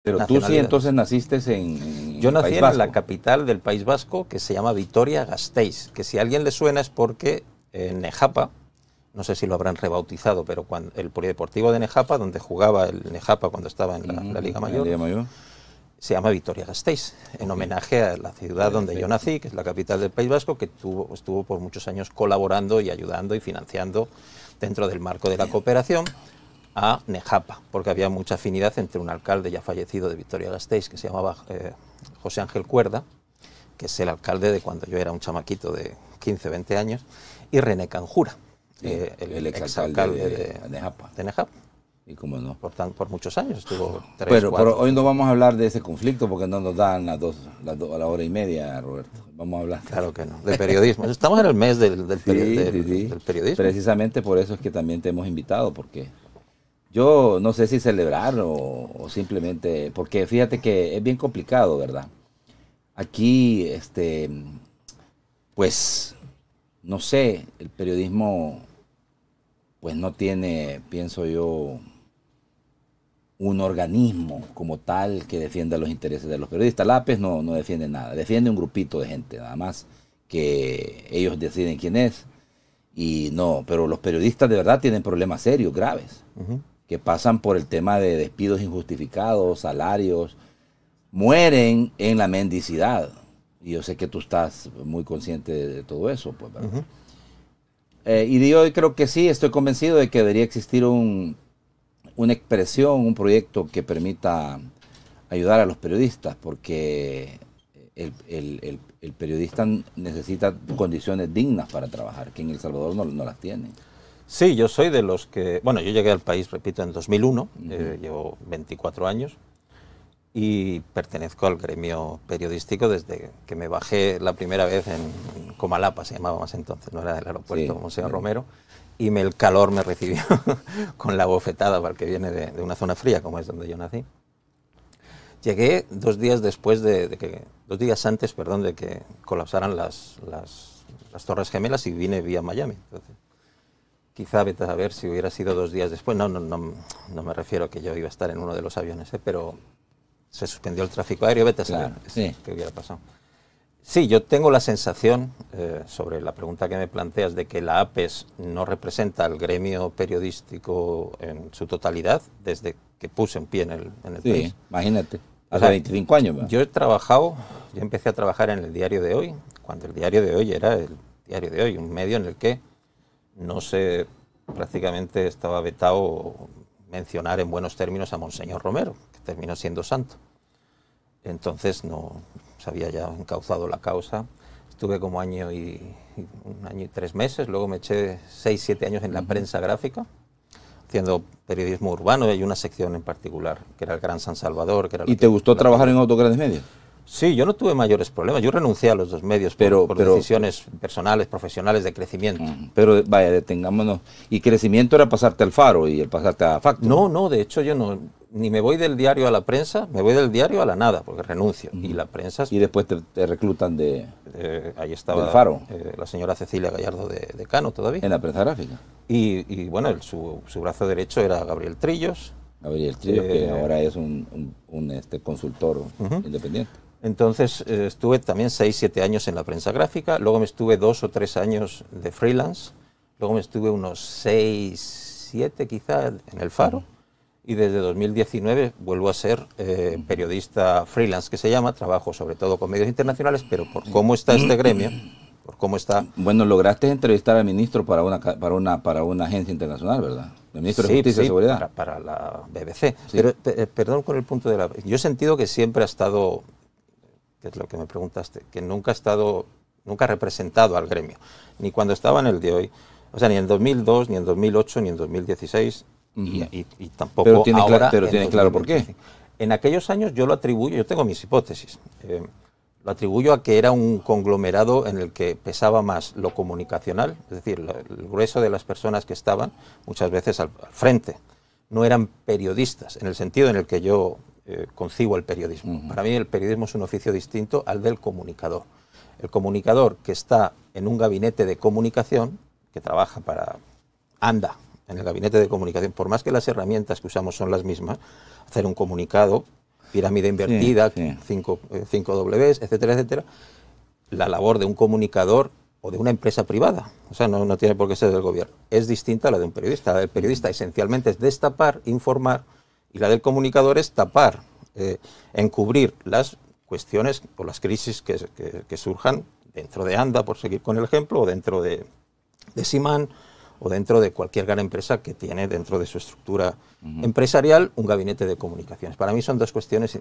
Pero tú sí entonces naciste Yo nací País Vasco. en la capital del País Vasco, que se llama Vitoria-Gasteiz, que si a alguien le suena es porque en Nejapa, no sé si lo habrán rebautizado, pero cuando el polideportivo de Nejapa, donde jugaba el Nejapa cuando estaba en la Liga Mayor, se llama Vitoria-Gasteiz, en homenaje a la ciudad donde yo nací, que es la capital del País Vasco, que estuvo por muchos años colaborando y ayudando y financiando dentro del marco de la cooperación a Nejapa, porque había mucha afinidad entre un alcalde ya fallecido de Vitoria-Gasteiz, que se llamaba José Ángel Cuerda, que es el alcalde de cuando yo era un chamaquito de 15, 20 años, y René Canjura, el exalcalde de Nejapa. Y cómo no. Por muchos años estuvo 3, Pero 4, hoy no vamos a hablar de ese conflicto porque no nos dan a la hora y media, Roberto. Vamos a hablar. Claro que no, de periodismo. Estamos en el mes del periodismo. Precisamente por eso es que también te hemos invitado, porque yo no sé si celebrar o simplemente, porque fíjate que es bien complicado, ¿verdad? Aquí, pues, no sé, el periodismo, pues no tiene, pienso yo, un organismo como tal que defienda los intereses de los periodistas. La APES no defiende nada, defiende un grupito de gente, nada más, que ellos deciden quién es. Y no, pero los periodistas de verdad tienen problemas serios, graves, que pasan por el tema de despidos injustificados, salarios, mueren en la mendicidad. Y yo sé que tú estás muy consciente de todo eso, pues, ¿verdad? Y yo creo que sí, estoy convencido de que debería existir una expresión, un proyecto que permita ayudar a los periodistas, porque el periodista necesita condiciones dignas para trabajar, que en El Salvador no las tienen. Sí, yo soy de los que... Bueno, yo llegué al país, repito, en 2001, llevo 24 años, y pertenezco al gremio periodístico desde que me bajé la primera vez en Comalapa, se llamaba más entonces, no era el aeropuerto Monseñor Romero, y el calor me recibió con la bofetada para el que viene de una zona fría, como es donde yo nací. Llegué 2 días después 2 días antes, perdón, de que colapsaran las Torres Gemelas y vine vía Miami. Entonces, quizá vete a ver si hubiera sido 2 días después, no me refiero a que yo iba a estar en uno de los aviones, pero se suspendió el tráfico aéreo, vete a saber qué hubiera pasado. Sí, yo tengo la sensación, sobre la pregunta que me planteas, de que la APES no representa al gremio periodístico en su totalidad desde que puse un pie en el país. Imagínate, hace 25 años. ¿verdad? Yo empecé a trabajar en el Diario de Hoy, cuando el Diario de Hoy era el Diario de Hoy, un medio en el que prácticamente estaba vetado mencionar en buenos términos a Monseñor Romero, que terminó siendo santo. Entonces se había ya encauzado la causa. Estuve como un año y 3 meses, luego me eché 6, 7 años en la prensa gráfica, haciendo periodismo urbano, y hay una sección en particular, que era el Gran San Salvador. Que era ¿Y te gustó trabajar en otros grandes medios? Sí, yo no tuve mayores problemas. Yo renuncié a los 2 medios por decisiones personales, profesionales, de crecimiento. Pero vaya, detengámonos. ¿Y crecimiento era pasarte al Faro y el pasarte a Facto? No, de hecho yo ni me voy del diario a la prensa, me voy del diario a la nada, porque renuncio. Y la prensa... Y después te reclutan ahí estaba del Faro. La señora Cecilia Gallardo de Cano todavía. En la prensa gráfica. Y bueno, su brazo derecho era Gabriel Trillos. Gabriel Trillos, que ahora es un consultor independiente. Entonces estuve también 6, 7 años en la prensa gráfica, luego me estuve 2 o 3 años de freelance, luego me estuve unos 6, 7 quizá en el Faro, y desde 2019 vuelvo a ser periodista freelance, que se llama, trabajo sobre todo con medios internacionales, pero por cómo está este gremio, por cómo está... Bueno, lograste entrevistar al ministro para una agencia internacional, ¿verdad? El ministro de Justicia y Seguridad. Para la BBC. Sí. Pero perdón con el punto de la... Yo he sentido que siempre ha estado... que es lo que me preguntaste, que nunca ha representado al gremio, ni cuando estaba en el de hoy, o sea, ni en 2002, ni en 2008, ni en 2016, y tampoco ahora. Pero tiene claro por qué. En aquellos años yo lo atribuyo, yo tengo mis hipótesis, lo atribuyo a que era un conglomerado en el que pesaba más lo comunicacional, es decir, el grueso de las personas que estaban muchas veces al frente, no eran periodistas, en el sentido en el que yo concibo el periodismo. Para mí el periodismo es un oficio distinto al del comunicador. El comunicador que está en un gabinete de comunicación, que trabaja anda en el gabinete de comunicación, por más que las herramientas que usamos son las mismas, hacer un comunicado pirámide invertida, sí. 5 Ws, etcétera, etcétera, la labor de un comunicador o de una empresa privada, o sea, no tiene por qué ser del gobierno, es distinta a la de un periodista. La del periodista esencialmente es destapar, informar, y la del comunicador es tapar, encubrir las cuestiones o las crisis que surjan dentro de ANDA, por seguir con el ejemplo, o dentro de Simán, o dentro de cualquier gran empresa que tiene dentro de su estructura empresarial un gabinete de comunicaciones. Para mí son dos cuestiones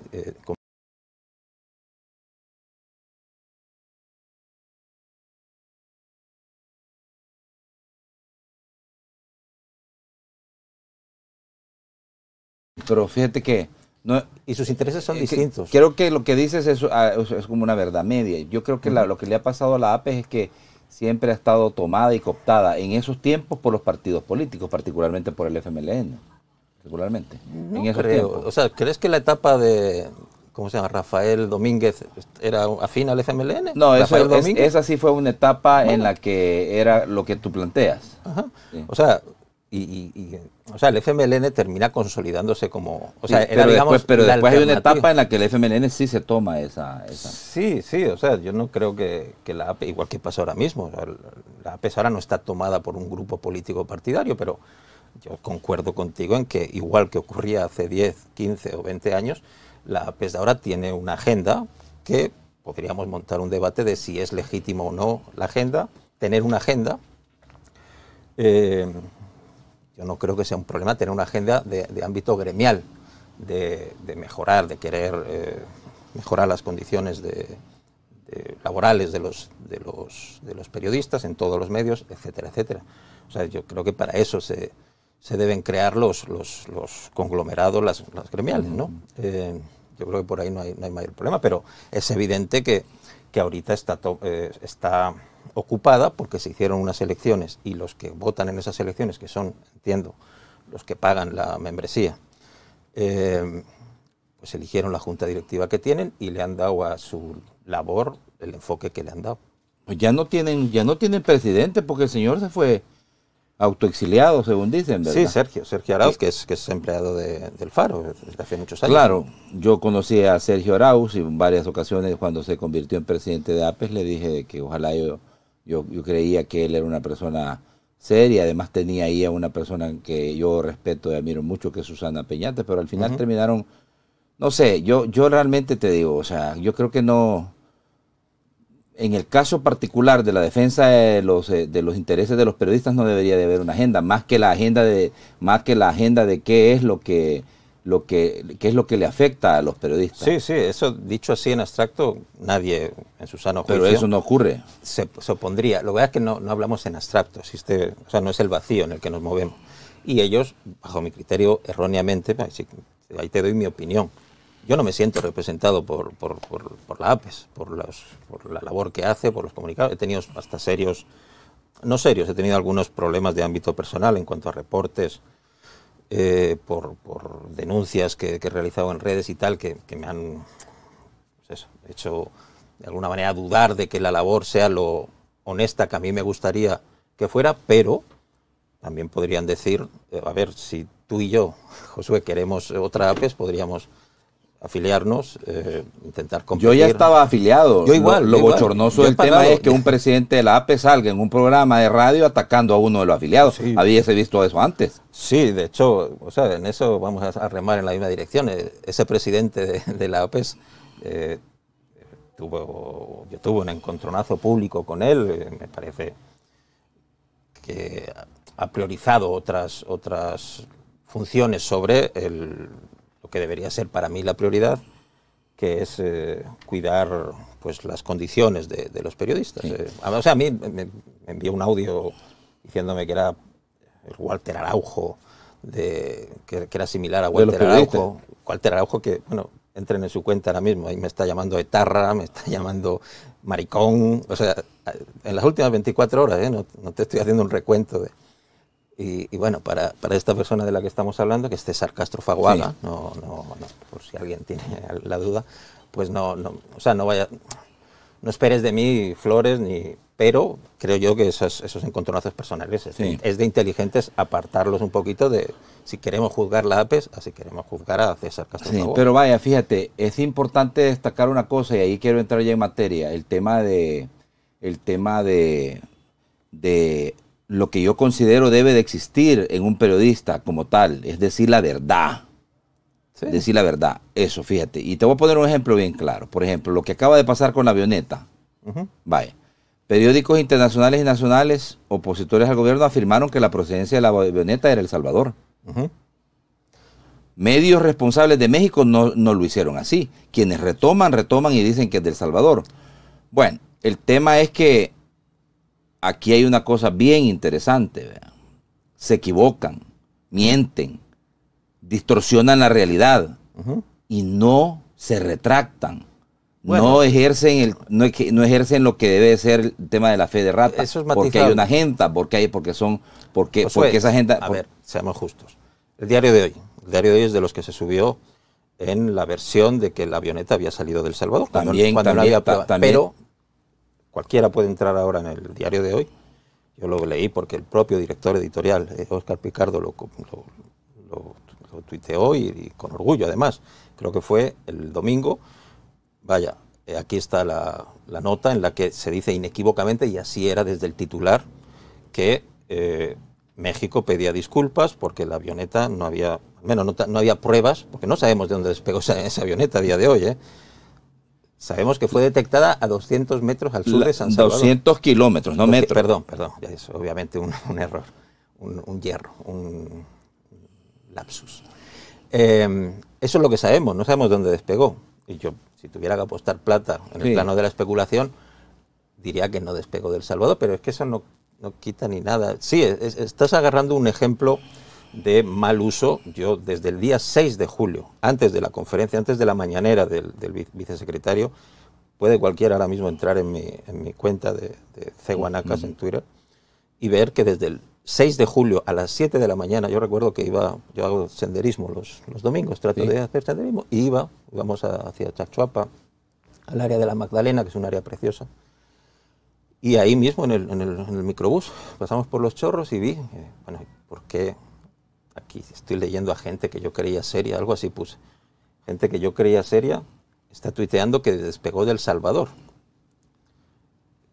Pero fíjate que no, y sus intereses son distintos. Creo que lo que dices es como una verdad media. Yo creo que lo que le ha pasado a la APES es que siempre ha estado tomada y cooptada en esos tiempos por los partidos políticos, particularmente por el FMLN. Particularmente. No creo. O sea, ¿crees que la etapa de, ¿cómo se llama? Rafael Domínguez era afín al FMLN? No, esa sí fue una etapa en la que era lo que tú planteas. Ajá. Sí. O sea, o sea, el FMLN termina consolidándose como... O sea, sí, era, digamos, pero después hay una etapa en la que el FMLN sí se toma esa... Sí, o sea, yo no creo que la APE, igual que pasa ahora mismo, o sea, la APE ahora no está tomada por un grupo político partidario, pero yo concuerdo contigo en que, igual que ocurría hace 10, 15 o 20 años, la APE de ahora tiene una agenda que podríamos montar un debate de si es legítimo o no la agenda, tener una agenda... yo no creo que sea un problema tener una agenda de ámbito gremial, de mejorar, de querer mejorar las condiciones laborales de los periodistas en todos los medios, etcétera, etcétera. O sea, yo creo que para eso se deben crear los conglomerados, las gremiales, ¿no? Yo creo que por ahí no hay mayor problema, pero es evidente que ahorita está ocupada porque se hicieron unas elecciones y los que votan en esas elecciones, que son, entiendo, los que pagan la membresía, pues eligieron la junta directiva que tienen y le han dado a su labor el enfoque que le han dado. Pues ya no tienen presidente porque el señor se fue autoexiliado, según dicen, ¿verdad? Sí, Sergio Arauz, sí, que es empleado del Faro desde hace muchos años. Claro, yo conocí a Sergio Arauz y en varias ocasiones cuando se convirtió en presidente de APES le dije que ojalá yo creía que él era una persona seria, además tenía ahí a una persona que yo respeto y admiro mucho, que es Susana Peñate, pero al final terminaron, no sé, yo realmente te digo, o sea, yo creo que no, en el caso particular de la defensa de los intereses de los periodistas no debería de haber una agenda, más que la agenda de qué es lo que le afecta a los periodistas. Sí, eso dicho así en abstracto, nadie en su sano juicio... Pero eso no ocurre. Se opondría. Lo que es que no hablamos en abstracto, existe, o sea, no es el vacío en el que nos movemos. Y ellos, bajo mi criterio, erróneamente, ahí te doy mi opinión, yo no me siento representado por la APES, por la labor que hace, por los comunicados. He tenido hasta he tenido algunos problemas de ámbito personal en cuanto a reportes, por denuncias que he realizado en redes y tal, que me han pues eso, hecho de alguna manera dudar de que la labor sea lo honesta que a mí me gustaría que fuera, pero también podrían decir, a ver, si tú y yo, Josué, queremos otra APES, podríamos afiliarnos, intentar competir. Yo ya estaba afiliado. Yo igual. Lo bochornoso del tema es que un presidente de la APE salga en un programa de radio atacando a uno de los afiliados. Sí. ¿Habíase visto eso antes? Sí, de hecho, o sea, en eso vamos a remar en la misma dirección. Ese presidente de la APES yo tuve un encontronazo público con él. Me parece que ha priorizado otras funciones sobre lo que debería ser para mí la prioridad, que es cuidar pues las condiciones de los periodistas. Sí. O sea, a mí me envió un audio diciéndome que era el Walter Araujo, que era similar a Walter Araujo. Walter Araujo, que, bueno, entren en su cuenta ahora mismo, ahí me está llamando etarra, me está llamando maricón, o sea, en las últimas 24 horas, no te estoy haciendo un recuento de... Y bueno, para esta persona de la que estamos hablando, que es César Castro Faguaga, sí. no, por si alguien tiene la duda, pues o sea, no esperes de mí flores ni pero creo yo que esos encontronazos personales es de inteligentes apartarlos un poquito de si queremos juzgar la APES, así queremos juzgar a César Castro Pavón. Pero vaya, fíjate, es importante destacar una cosa, y ahí quiero entrar ya en materia, el tema de lo que yo considero debe de existir en un periodista como tal, es decir la verdad. Sí. Decir la verdad, eso, fíjate. Y te voy a poner un ejemplo bien claro. Por ejemplo, lo que acaba de pasar con la avioneta. Vaya. Periódicos internacionales y nacionales opositores al gobierno afirmaron que la procedencia de la avioneta era El Salvador. Medios responsables de México no lo hicieron así. Quienes retoman y dicen que es de El Salvador. Bueno, el tema es que aquí hay una cosa bien interesante, ¿verdad? Se equivocan, mienten, distorsionan la realidad y no se retractan. Bueno, no ejercen lo que debe ser el tema de la fe de rata, porque hay una agenda, porque esa agenda... A ver, seamos justos. El diario de hoy es de los que se subió en la versión de que la avioneta había salido de El Salvador, cuando no había pruebas. Pero cualquiera puede entrar ahora en el diario de hoy. Yo lo leí porque el propio director editorial, Óscar Picardo, lo tuiteó y con orgullo además. Creo que fue el domingo. Vaya, aquí está la nota en la que se dice inequívocamente, y así era desde el titular, que México pedía disculpas porque la avioneta no había, al menos no había pruebas, porque no sabemos de dónde despegó esa avioneta a día de hoy, Sabemos que fue detectada a 200 metros al sur de San Salvador. 200 kilómetros, no metros. Perdón, ya es obviamente un error, un hierro, un lapsus. Eso es lo que sabemos, no sabemos dónde despegó. Y yo, si tuviera que apostar plata en el plano de la especulación, diría que no despegó de El Salvador, pero es que eso no quita ni nada. Sí, estás agarrando un ejemplo de mal uso. Yo desde el día 6 de julio, antes de la conferencia, antes de la mañanera del vicesecretario, puede cualquiera ahora mismo entrar en mi cuenta de Ceguanacas en Twitter y ver que desde el 6 de julio a las 7 de la mañana, yo recuerdo que yo hago senderismo los domingos, trato de hacer senderismo, y íbamos hacia Chachuapa, al área de la Magdalena, que es un área preciosa, y ahí mismo en el microbús pasamos por Los Chorros y vi, bueno, ¿por qué? Aquí estoy leyendo a gente que yo creía seria, algo así puse. Gente que yo creía seria está tuiteando que despegó de El Salvador.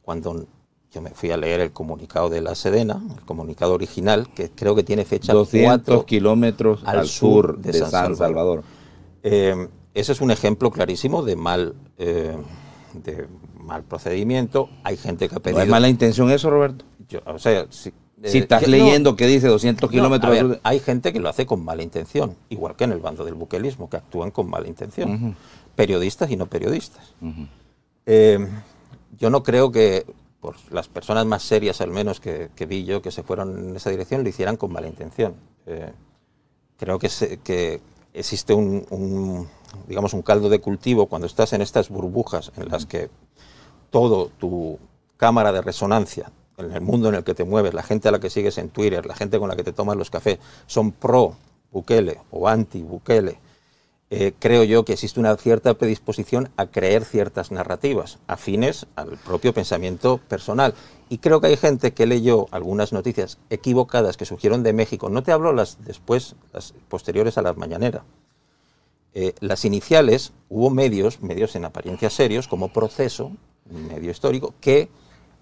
Cuando yo me fui a leer el comunicado de la Sedena, el comunicado original, que creo que tiene fecha 200 kilómetros al sur de San Salvador. Ese es un ejemplo clarísimo de mal procedimiento. Hay gente que ha pedido... ¿No es mala intención eso, Roberto? Si estás leyendo que dice 200 kilómetros... hay gente que lo hace con mala intención, igual que en el bando del buquelismo, que actúan con mala intención. Periodistas y no periodistas. Yo no creo que, por las personas más serias al menos que vi yo, que se fueron en esa dirección, lo hicieran con mala intención. Creo que existe digamos, un caldo de cultivo cuando estás en estas burbujas en las que todo tu cámara de resonancia, en el mundo en el que te mueves, la gente a la que sigues en Twitter, la gente con la que te tomas los cafés, son pro Bukele o anti Bukele. Creo yo que existe una cierta predisposición a creer ciertas narrativas afines al propio pensamiento personal. Y creo que hay gente que leyó algunas noticias equivocadas que surgieron de México. No te hablo las posteriores a las mañaneras. Las iniciales, hubo medios en apariencia serios, como Proceso, un medio histórico, que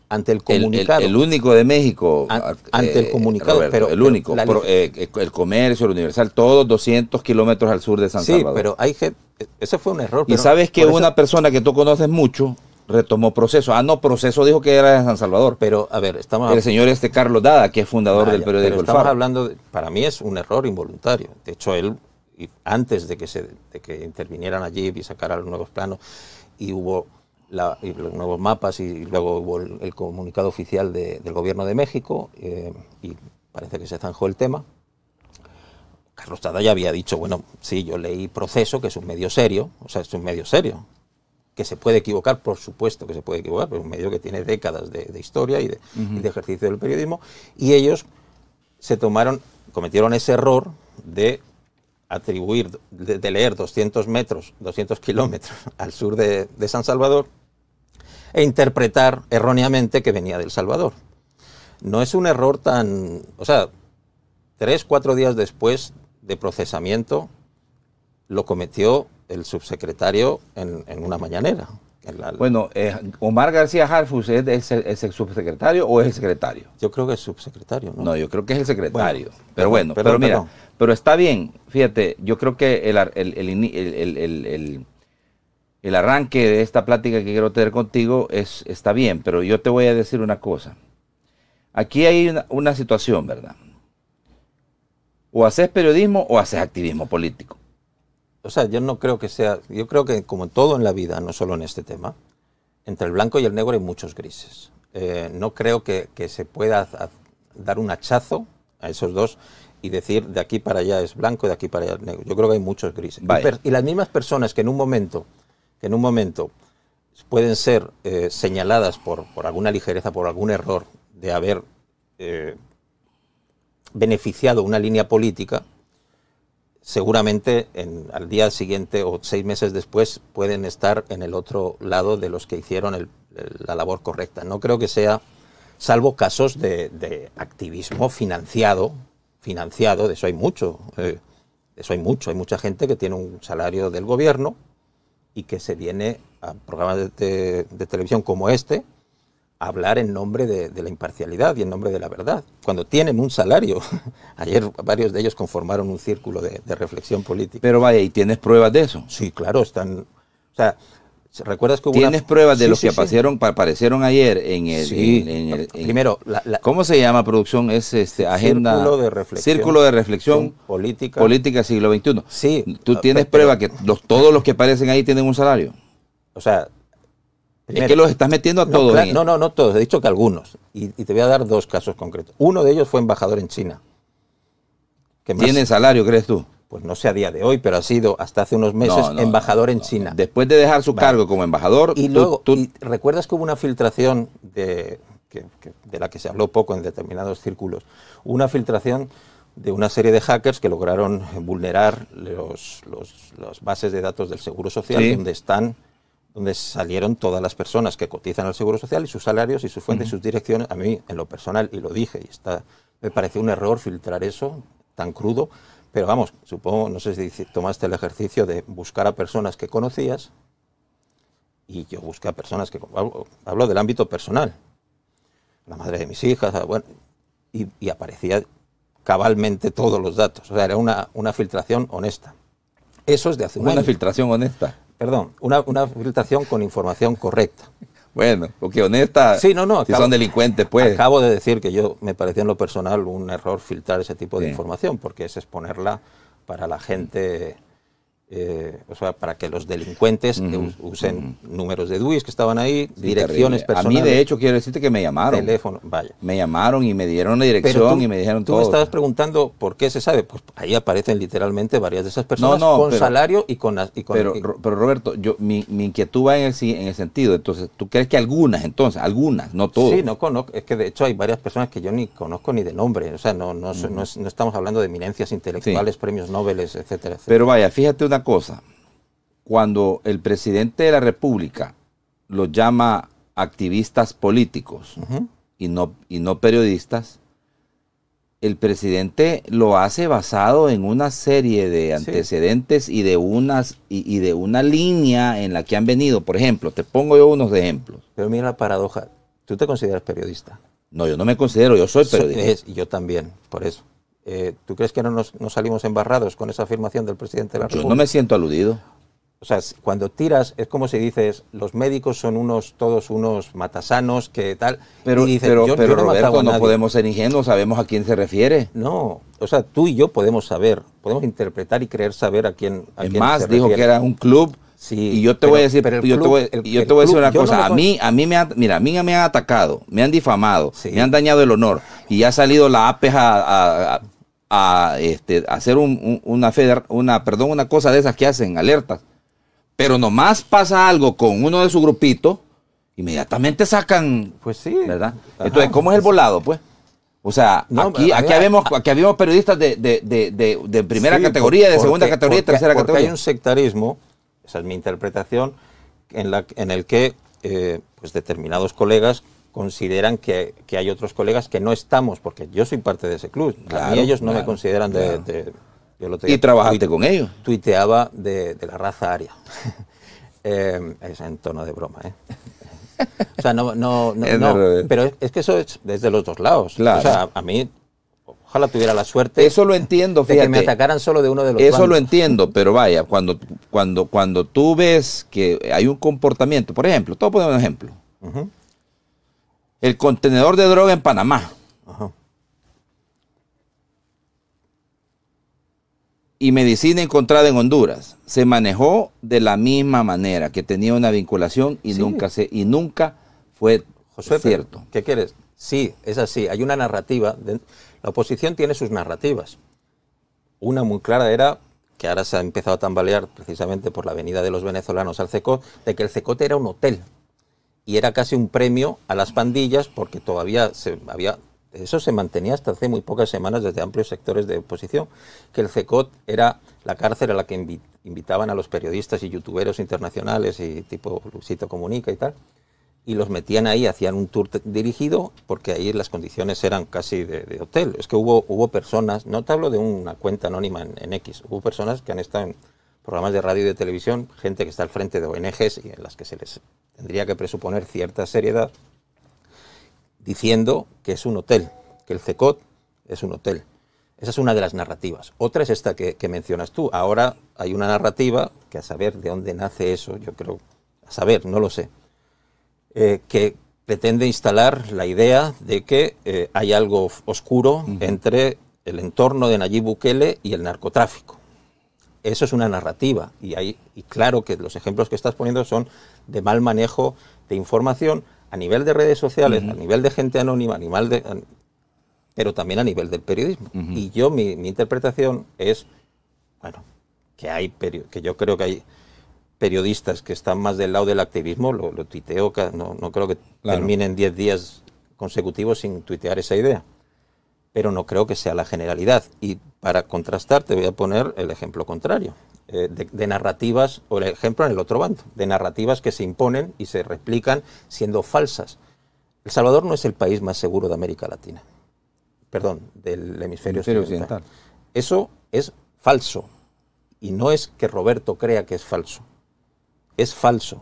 ante el comunicado... El único de México. Ante el comunicado, Roberto, el único. El Comercio, el Universal, todos 200 kilómetros al sur de San Salvador. Sí, pero hay gente... Ese fue un error. Y sabes que una persona que tú conoces mucho retomó Proceso. Proceso dijo que era de San Salvador. Pero, a ver, el señor Carlos Dada, que es fundador del periódico El Faro. Estamos hablando... Para mí es un error involuntario. De hecho, él, antes de que intervinieran allí y sacaran los nuevos planos, y hubo... y los nuevos mapas, y luego hubo el comunicado oficial del gobierno de México, y parece que se zanjó el tema. Carlos Dada ya había dicho, bueno, sí, yo leí Proceso, que es un medio serio, que se puede equivocar, por supuesto que se puede equivocar, pero es un medio que tiene décadas de historia y de ejercicio del periodismo, y ellos cometieron ese error de atribuir, de leer 200 kilómetros al sur de San Salvador, e interpretar erróneamente que venía de El Salvador. No es un error tan... O sea, 3 o 4 días después de procesamiento lo cometió el subsecretario en una mañanera. Bueno, ¿Omar García Harfuch es el subsecretario o es el secretario? Yo creo que es subsecretario, ¿no? No, yo creo que es el secretario. Bueno, pero mira, pero está bien, fíjate, yo creo que el arranque de esta plática que quiero tener contigo está bien, pero yo te voy a decir una cosa. Aquí hay una situación, ¿verdad? O haces periodismo o haces activismo político. O sea, yo no creo que sea... Yo creo que como todo en la vida, no solo en este tema, entre el blanco y el negro hay muchos grises. No creo que se pueda dar un hachazo a esos dos y decir de aquí para allá es blanco, de aquí para allá es negro. Yo creo que hay muchos grises. Y las mismas personas que en un momento pueden ser señaladas por alguna ligereza, por algún error de haber beneficiado una línea política, seguramente al día siguiente o 6 meses después pueden estar en el otro lado de los que hicieron la labor correcta. No creo que sea, salvo casos de activismo financiado, de eso hay mucho. Hay mucha gente que tiene un salario del gobierno y que se viene a programas de televisión como este a hablar en nombre de la imparcialidad y en nombre de la verdad, cuando tienen un salario. Ayer varios de ellos conformaron un círculo de reflexión política. Pero vaya, ¿y tienes pruebas de eso? Sí, claro, están... O sea, ¿recuerdas que hubo ¿Tienes pruebas de los que aparecieron ayer en el... Primero, ¿cómo se llama, producción? Es agenda... Círculo de reflexión política siglo XXI. Sí. ¿Tú tienes pruebas que todos los que aparecen ahí tienen un salario? O sea... Primero, es que los estás metiendo a todos. Claro, no todos, he dicho que algunos. Y te voy a dar 2 casos concretos. Uno de ellos fue embajador en China. ¿Tiene salario, crees tú? Pues no sé a día de hoy, pero ha sido hasta hace unos meses embajador en China. Después de dejar su cargo como embajador... Y luego, ¿y recuerdas que hubo una filtración de la que se habló poco en determinados círculos? Hubo una filtración de una serie de hackers que lograron vulnerar las bases de datos del Seguro Social, sí, donde salieron todas las personas que cotizan al Seguro Social y sus salarios y sus fuentes y sus direcciones. A mí, en lo personal, y lo dije, me pareció un error filtrar eso tan crudo, pero vamos, supongo, no sé si tomaste el ejercicio de buscar a personas que conocías, y yo busqué a personas que... Hablo del ámbito personal, la madre de mis hijas, bueno, y aparecía cabalmente todos los datos. O sea, era una filtración honesta. Eso es de hace un año. ¿Una filtración honesta? Perdón, una filtración con información correcta. Bueno, porque honesta, sí, si son delincuentes, pues. Acabo de decir que me pareció en lo personal un error filtrar ese tipo de información, porque es exponerla para la gente, o sea, para que los delincuentes usen números de DUIs que estaban ahí, direcciones personales. A mí, de hecho, quiero decirte que me llamaron. Teléfono, vaya. Me llamaron y me dieron la dirección y me dijeron todo. Tú me estabas preguntando por qué se sabe. Pues ahí aparecen literalmente varias de esas personas con salario y con... Pero Roberto, mi inquietud va en el sentido, entonces, ¿tú crees que algunas, no todas? Sí, no conozco, es que de hecho hay varias personas que yo ni conozco ni de nombre, o sea, no estamos hablando de eminencias intelectuales, premios Nobel, etcétera, etcétera. Pero vaya, fíjate una cosa, cuando el presidente de la República los llama activistas políticos y no periodistas, el presidente lo hace basado en una serie de antecedentes y de una línea en la que han venido. Por ejemplo, te pongo yo unos ejemplos. Pero mira la paradoja, ¿tú te consideras periodista? No, yo no me considero, yo soy periodista. Yo también, por eso. ¿Tú crees que no nos salimos embarrados con esa afirmación del presidente de la República? Yo no me siento aludido. O sea, cuando tiras, es como si dices, los médicos son todos unos matasanos, que tal. Pero, y dices, pero Roberto, no podemos ser ingenuos, sabemos a quién se refiere. No, o sea, tú y yo podemos saber, podemos interpretar y creer saber a quién se refiere. Es más, dijo que era un club. Sí, y yo te voy a decir, yo te voy a decir una cosa. A mí me han atacado, me han difamado, me han dañado el honor. Y ha salido la APEJ a hacer una cosa de esas que hacen, alertas. Pero nomás pasa algo con uno de su grupito, inmediatamente sacan, pues sí, ¿verdad? Entonces, ¿cómo es el volado, pues? O sea, aquí habíamos periodistas de primera categoría, de segunda categoría y tercera categoría. Porque hay un sectarismo, esa es mi interpretación, en el que pues determinados colegas consideran que hay otros colegas que no estamos, porque yo soy parte de ese club. Claro, a mí ellos no claro, me consideran claro. yo el otro día ¿Y trabajaste con ellos? Tuiteaba de la raza aria. Es en tono de broma, ¿eh? O sea, no, pero es que eso es desde los dos lados. Claro. O sea, a mí, ojalá tuviera la suerte. Eso lo entiendo, fíjate. De que me atacaran solo de uno de los Eso bandos. lo entiendo, pero vaya, cuando tú ves que hay un comportamiento, por ejemplo, te voy a poner un ejemplo. Ujú. El contenedor de droga en Panamá. Ajá. Y medicina encontrada en Honduras se manejó de la misma manera, que tenía una vinculación y Sí. nunca fue Josué, cierto. ¿qué quieres? Sí, es así. Hay una narrativa. La oposición tiene sus narrativas. Una muy clara era, que ahora se ha empezado a tambalear precisamente por la venida de los venezolanos al CECOT, de que el CECOT era un hotel. Y era casi un premio a las pandillas, porque todavía eso se mantenía hasta hace muy pocas semanas desde amplios sectores de oposición, que el CECOT era la cárcel a la que invitaban a los periodistas y youtuberos internacionales y tipo Luisito Comunica y tal, y los metían ahí, hacían un tour dirigido, porque ahí las condiciones eran casi de hotel. Es que hubo personas, no te hablo de una cuenta anónima en X, hubo personas que han estado en programas de radio y de televisión, gente que está al frente de ONGs y en las que se les tendría que presuponer cierta seriedad, diciendo que es un hotel, que el CECOT es un hotel. Esa es una de las narrativas. Otra es esta que mencionas tú. Ahora hay una narrativa, que a saber de dónde nace eso, yo creo, a saber, no lo sé, que pretende instalar la idea de que hay algo oscuro entre el entorno de Nayib Bukele y el narcotráfico. Eso es una narrativa, y claro que los ejemplos que estás poniendo son de mal manejo de información a nivel de redes sociales, a nivel de gente anónima, pero también a nivel del periodismo. Y yo, mi interpretación es, bueno, que yo creo que hay periodistas que están más del lado del activismo, lo tuiteo, no creo que terminen 10 días consecutivos sin tuitear esa idea. Pero no creo que sea la generalidad. Y para contrastar te voy a poner el ejemplo contrario, de narrativas, o el ejemplo en el otro bando, de narrativas que se imponen y se replican siendo falsas. El Salvador no es el país más seguro de América Latina, perdón, del hemisferio occidental. Eso es falso. Y no es que Roberto crea que es falso. Es falso.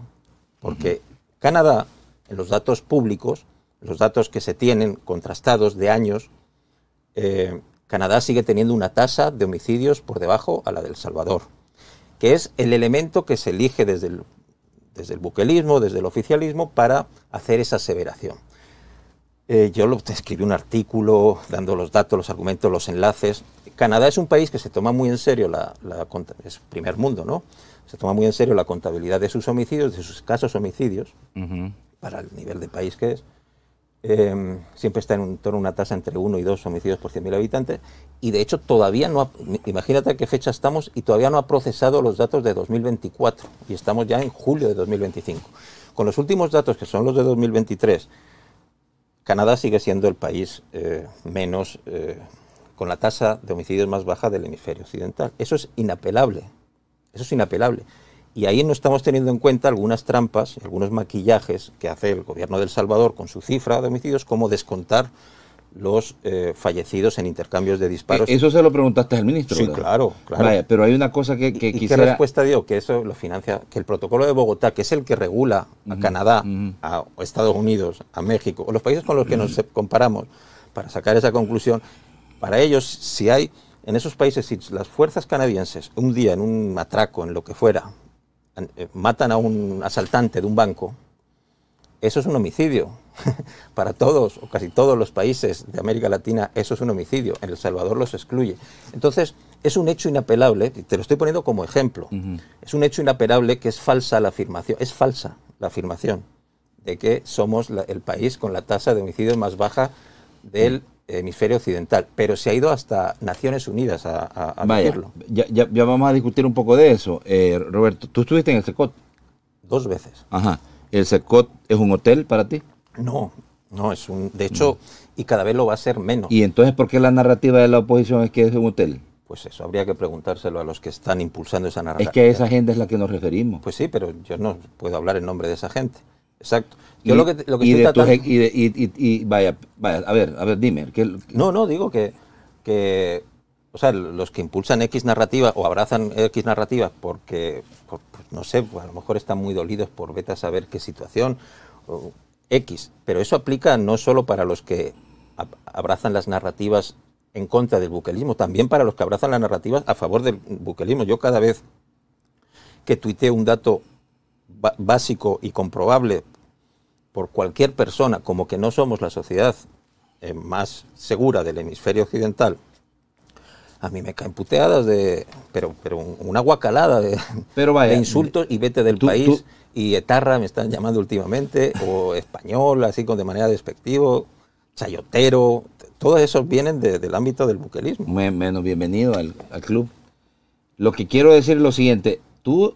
Porque Canadá, en los datos públicos, los datos que se tienen contrastados de años, Canadá sigue teniendo una tasa de homicidios por debajo a la del Salvador, que es el elemento que se elige desde el buquelismo, desde el oficialismo, para hacer esa aseveración. Yo te escribí un artículo dando los datos, los argumentos, los enlaces. Canadá es un país que se toma muy en serio es primer mundo, ¿no? Se toma muy en serio la contabilidad de sus homicidios, de sus escasos homicidios, para el nivel de país que es. Siempre está en torno a una tasa entre 1 y 2 homicidios por 100.000 habitantes, y de hecho todavía no imagínate a qué fecha estamos, y todavía no ha procesado los datos de 2024, y estamos ya en julio de 2025. Con los últimos datos, que son los de 2023, Canadá sigue siendo el país con la tasa de homicidios más baja del hemisferio occidental. Eso es inapelable, Y ahí no estamos teniendo en cuenta algunas trampas, algunos maquillajes que hace el gobierno de El Salvador con su cifra de homicidios, como descontar los fallecidos en intercambios de disparos. Eso se lo preguntaste al ministro, Sí, ¿verdad? claro. Vaya, pero hay una cosa que ¿Y quisiera... qué respuesta dio? Que eso lo financia, que el protocolo de Bogotá, que es el que regula a Canadá, a Estados Unidos, a México, o los países con los que nos comparamos, para sacar esa conclusión, para ellos, si hay, en esos países, si las fuerzas canadienses, un día en un atraco, en lo que fuera, matan a un asaltante de un banco, eso es un homicidio. Para todos o casi todos los países de América Latina eso es un homicidio. En El Salvador los excluye. Entonces es un hecho inapelable, y te lo estoy poniendo como ejemplo, es un hecho inapelable que es falsa la afirmación, de que somos el país con la tasa de homicidios más baja del hemisferio occidental, pero se ha ido hasta Naciones Unidas a decirlo. Ya vamos a discutir un poco de eso. Roberto, ¿tú estuviste en el CECOT? 2 veces. Ajá. ¿El CECOT es un hotel para ti? No, de hecho, y cada vez lo va a ser menos. ¿Y entonces por qué la narrativa de la oposición es que es un hotel? Pues eso, habría que preguntárselo a los que están impulsando esa narrativa. Es que a esa gente es la que nos referimos. Pues sí, pero yo no puedo hablar en nombre de esa gente. Exacto. Yo lo que estoy tratando... Vaya, a ver, dime. No, digo que, o sea, los que impulsan X narrativa o abrazan X narrativa porque, pues, no sé, pues a lo mejor están muy dolidos por vete a saber qué situación, o X, pero eso aplica no solo para los que abrazan las narrativas en contra del buquelismo, también para los que abrazan las narrativas a favor del buquelismo. Yo cada vez que tuiteo un dato básico y comprobable por cualquier persona, como que no somos la sociedad más segura del hemisferio occidental, a mí me caen puteadas pero una guacalada de insultos y vete del país y etarra me están llamando últimamente, o español, así de manera despectiva, chayotero, todos esos vienen del ámbito del buquelismo. Menos bienvenido al club. Lo que quiero decir es lo siguiente, tú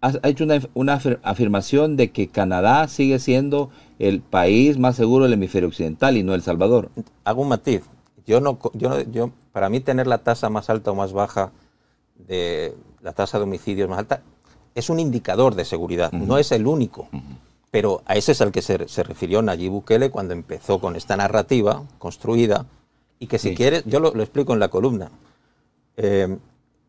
has hecho una afirmación de que Canadá sigue siendo el país más seguro del hemisferio occidental y no El Salvador. Hago un matiz. Para mí tener la tasa más alta o más baja de la tasa de homicidios más alta es un indicador de seguridad, no es el único. Pero a ese es al que se refirió Nayib Bukele cuando empezó con esta narrativa construida y que si quieres, yo lo explico en la columna.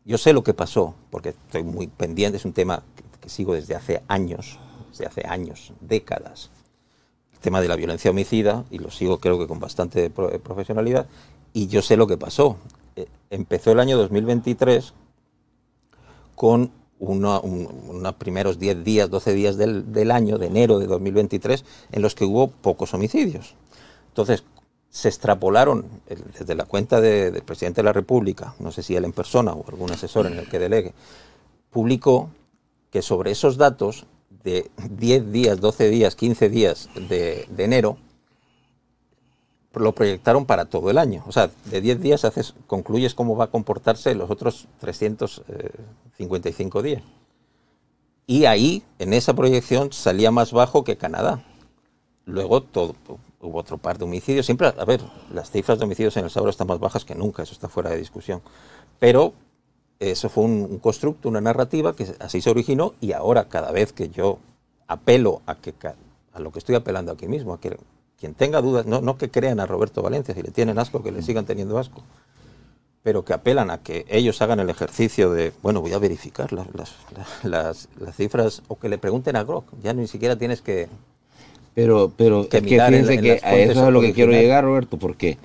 Yo sé lo que pasó, porque estoy muy pendiente, es un tema que sigo desde hace años, décadas. El tema de la violencia homicida, y lo sigo creo que con bastante profesionalidad, y yo sé lo que pasó. Empezó el año 2023 con unos primeros 10 días, 12 días del año, de enero de 2023, en los que hubo pocos homicidios. Entonces, se extrapolaron desde la cuenta del presidente de la República, no sé si él en persona o algún asesor en el que delegue, publicó que sobre esos datos de 10 días, 12 días, 15 días de enero, lo proyectaron para todo el año. O sea, de 10 días concluyes cómo va a comportarse los otros 355 días. Y ahí, en esa proyección, salía más bajo que Canadá. Luego hubo otro par de homicidios. Siempre, a ver, las cifras de homicidios en El Salvador están más bajas que nunca, eso está fuera de discusión. Pero eso fue un constructo, una narrativa que así se originó, y ahora cada vez que yo apelo a lo que estoy apelando aquí mismo, a que quien tenga dudas, no que crean a Roberto Valencia, si le tienen asco, que le sigan teniendo asco, pero que apelan a que ellos hagan el ejercicio de, bueno, voy a verificar las cifras, o que le pregunten a Grok, ya ni siquiera tienes que... Pero es que fíjense que a eso es a lo que quiero llegar, Roberto, porque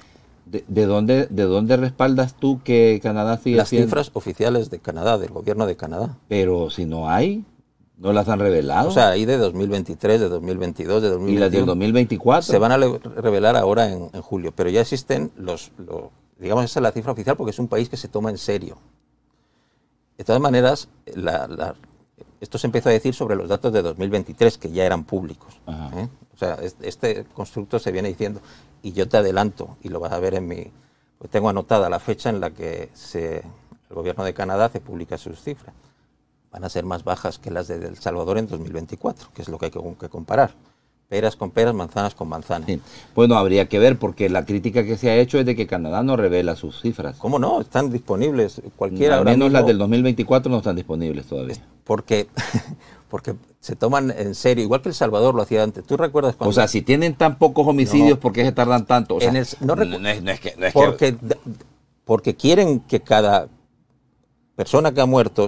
¿de dónde respaldas tú que Canadá sigue las siendo? Cifras oficiales de Canadá, del gobierno de Canadá. Pero si no hay, no las han revelado. O sea, hay de 2023, de 2022, de 2021. ¿Y las del 2024? Se van a revelar ahora en julio, pero ya existen digamos, esa es la cifra oficial porque es un país que se toma en serio. De todas maneras, esto se empezó a decir sobre los datos de 2023, que ya eran públicos. O sea, este constructo se viene diciendo, y yo te adelanto, y lo vas a ver pues tengo anotada la fecha en la que el gobierno de Canadá se publica sus cifras. Van a ser más bajas que las de El Salvador en 2024, que es lo que hay que comparar. Peras con peras, manzanas con manzanas. Sí. Bueno, habría que ver, porque la crítica que se ha hecho es de que Canadá no revela sus cifras. ¿Cómo no? Están disponibles. Cualquiera. Al menos las del 2024 no están disponibles todavía. Porque se toman en serio, igual que El Salvador lo hacía antes. ¿Tú recuerdas cuando...? O sea, si tienen tan pocos homicidios, ¿por qué se tardan tanto? O sea, porque quieren que cada persona que ha muerto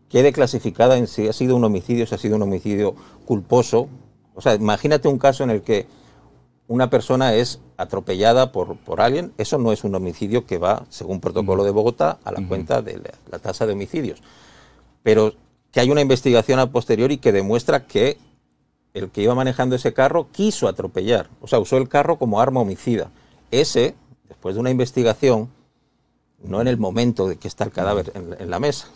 quede clasificada en si ha sido un homicidio, si ha sido un homicidio culposo. O sea, imagínate un caso en el que una persona es atropellada por alguien, eso no es un homicidio que va, según protocolo de Bogotá, a la cuenta de la tasa de homicidios. Pero que hay una investigación a posteriori que demuestra que el que iba manejando ese carro quiso atropellar, o sea, usó el carro como arma homicida. Ese, después de una investigación, no en el momento de que está el cadáver en la mesa.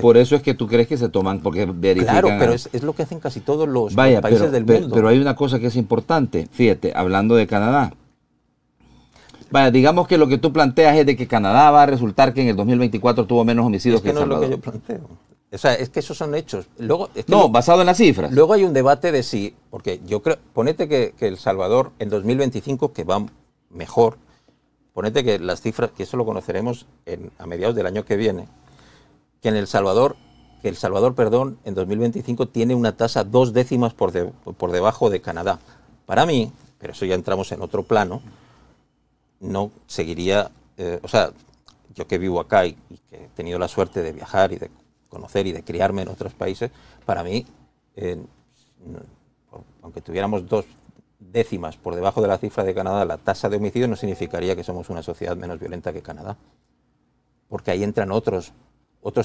Por eso es que tú crees que se toman, porque verifican... Claro, pero es lo que hacen casi todos los países del mundo. Pero hay una cosa que es importante, fíjate, hablando de Canadá. Vaya, digamos que lo que tú planteas es de que Canadá va a resultar que en el 2024 tuvo menos homicidios que El Salvador. No es lo que yo planteo. O sea, es que esos son hechos. Luego, basado en las cifras. Luego hay un debate de si, porque yo creo, ponete que El Salvador en 2025, que va mejor, ponete que las cifras, que eso lo conoceremos a mediados del año que viene, que en El Salvador que El Salvador, perdón, en 2025 tiene una tasa 2 décimas por debajo de Canadá. Para mí, pero eso ya entramos en otro plano, no seguiría, o sea, yo que vivo acá y que he tenido la suerte de viajar y de conocer y de criarme en otros países, para mí, aunque tuviéramos 2 décimas por debajo de la cifra de Canadá, la tasa de homicidios no significaría que somos una sociedad menos violenta que Canadá, porque ahí entran otros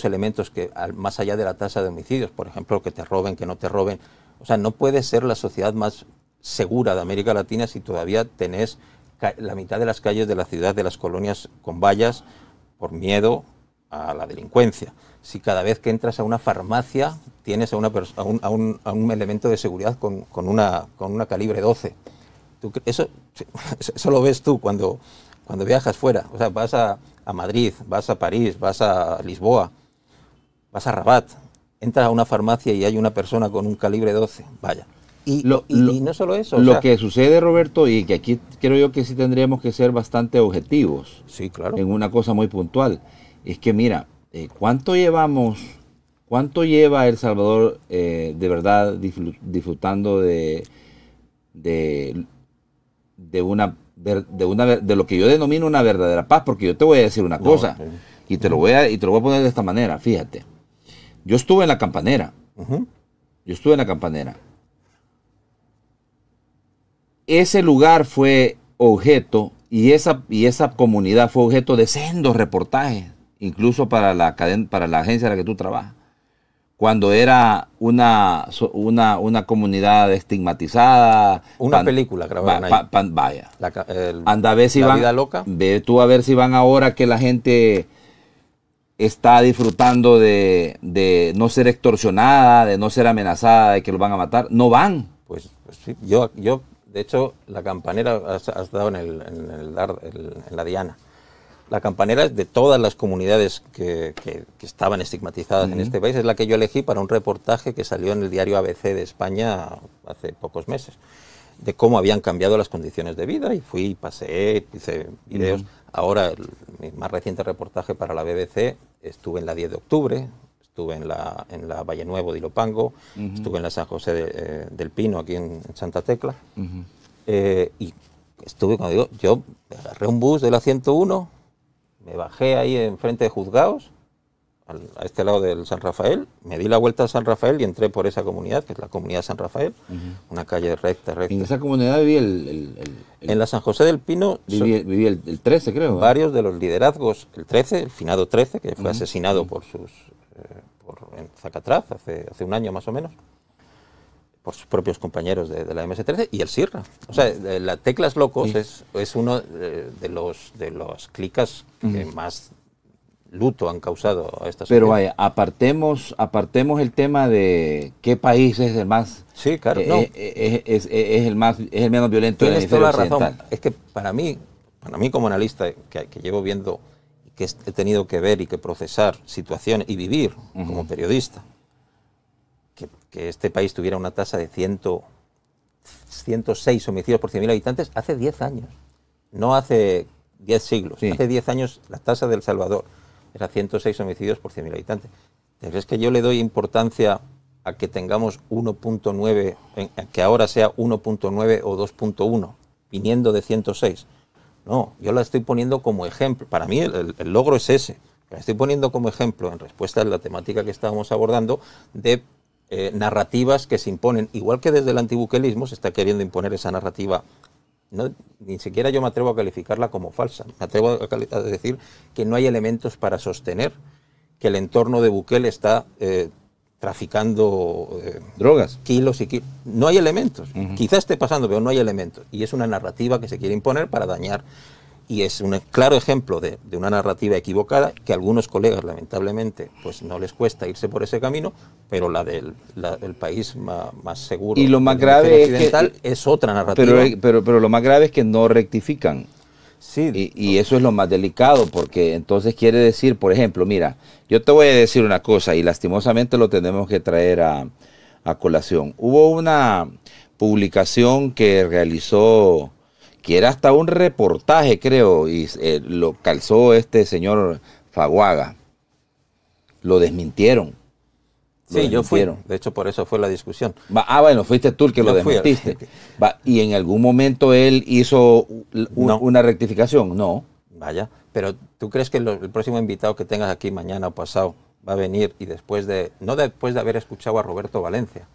elementos que más allá de la tasa de homicidios, por ejemplo, que te roben, que no te roben. O sea, no puede ser la sociedad más segura de América Latina si todavía tenés la mitad de las calles de la ciudad, de las colonias, con vallas por miedo a la delincuencia. Si cada vez que entras a una farmacia tienes a un elemento de seguridad con una calibre 12. Eso lo ves tú cuando viajas fuera. O sea, vas a Madrid, vas a París, vas a Lisboa, vas a Rabat, entras a una farmacia y hay una persona con un calibre 12. Vaya. Y no solo eso. Lo que sucede, Roberto, y que aquí creo yo que sí tendríamos que ser bastante objetivos, sí, claro, en una cosa muy puntual, es que mira, ¿cuánto lleva El Salvador de verdad disfrutando de lo que yo denomino una verdadera paz? Porque yo te voy a decir una cosa, y te lo voy a poner de esta manera. Fíjate, yo estuve en la Campanera. Ese lugar fue objeto, y esa comunidad fue objeto de sendos reportajes, incluso para la agencia en la que tú trabajas, cuando era una comunidad estigmatizada. Una película grabaron ahí. Vaya. Anda a ver si van. Vida loca. Ve tú a ver si van ahora que la gente está disfrutando de no ser extorsionada, de no ser amenazada, de que los van a matar. No van. Pues sí. Yo de hecho, la Campanera, has dado en la diana. La Campanera es de todas las comunidades que estaban estigmatizadas en este país, es la que yo elegí para un reportaje que salió en el diario ABC de España hace pocos meses, de cómo habían cambiado las condiciones de vida, y fui, paseé, hice videos. Ahora, mi más reciente reportaje para la BBC, estuve en la 10 de octubre, estuve en la Valle Nuevo de Ilopango, estuve en la San José del Pino, aquí en Santa Tecla, y estuve, como digo, yo agarré un bus de la 101, me bajé ahí enfrente de Juzgados, a este lado del San Rafael, me di la vuelta a San Rafael y entré por esa comunidad, que es la comunidad San Rafael, una calle recta. En esa comunidad vivía en la San José del Pino vivía el 13, creo. Varios de los liderazgos, el 13, el finado 13, que fue asesinado en Zacatraz hace un año más o menos, por sus propios compañeros de la MS-13, y el Sirra. O sea, la Teclas Locos es uno de los clicas que más luto han causado a estas. Pero vaya, apartemos el tema de qué país es el más. Sí, claro, es el menos violento del hemisferio occidental. Razón. Es que para mí como analista que llevo viendo, que he tenido que ver y que procesar situaciones y vivir como periodista, que este país tuviera una tasa de 106 homicidios por 100.000 habitantes hace 10 años, no hace 10 siglos. Sí. Hace 10 años la tasa de El Salvador era 106 homicidios por 100.000 habitantes. ¿Es que yo le doy importancia a que tengamos 1.9, que ahora sea 1.9 o 2.1, viniendo de 106? No, yo la estoy poniendo como ejemplo. Para mí el logro es ese. La estoy poniendo como ejemplo, en respuesta a la temática que estábamos abordando, de narrativas que se imponen, igual que desde el antibuquelismo se está queriendo imponer esa narrativa. Ni siquiera yo me atrevo a calificarla como falsa. Me atrevo a decir que no hay elementos para sostener que el entorno de Bukele está traficando drogas, kilos y kilos. No hay elementos. Quizás esté pasando, pero no hay elementos. Y es una narrativa que se quiere imponer para dañar. Y es un claro ejemplo de una narrativa equivocada, que a algunos colegas, lamentablemente, pues no les cuesta irse por ese camino, pero la del país más seguro y lo más grave occidental es otra narrativa. Pero lo más grave es que no rectifican. Sí. Y eso es lo más delicado, porque entonces quiere decir, por ejemplo, mira, yo te voy a decir una cosa, y lastimosamente lo tenemos que traer a colación. Hubo una publicación que realizó, que era hasta un reportaje, creo, y lo calzó este señor Faguaga. Lo desmintieron. Sí, yo fui. De hecho, por eso fue la discusión. Bueno, fuiste tú el que lo desmentiste. ¿Y en algún momento él hizo una rectificación? No. Vaya, pero ¿tú crees que el próximo invitado que tengas aquí mañana o pasado va a venir y no después de haber escuchado a Roberto Valencia,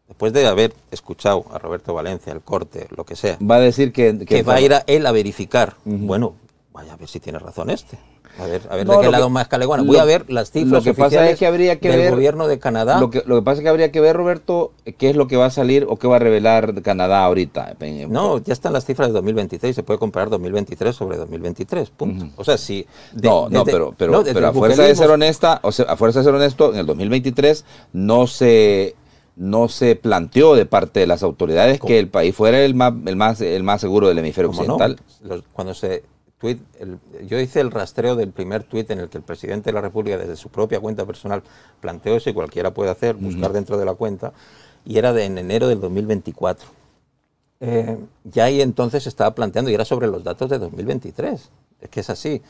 después de haber escuchado a Roberto Valencia, el corte, lo que sea, va a decir que va a ir a él a verificar? Bueno, vaya a ver si tiene razón este. A ver de qué lado más caleguano. Voy a ver las cifras oficiales del gobierno de Canadá. Lo que pasa es que habría que ver, Roberto, qué es lo que va a salir o qué va a revelar Canadá ahorita. No, ya están las cifras de 2023, se puede comparar 2023 sobre 2023, punto. O sea, si... pero a fuerza de ser honesta, a fuerza de ser honesto, en el 2023 no se planteó de parte de las autoridades que el país fuera el más seguro del hemisferio occidental. No? Cuando yo hice el rastreo del primer tuit en el que el presidente de la República, desde su propia cuenta personal, planteó eso, y cualquiera puede hacer, buscar dentro de la cuenta, y era en enero del 2024. Ya ahí entonces estaba planteando, y era sobre los datos de 2023, es que es así.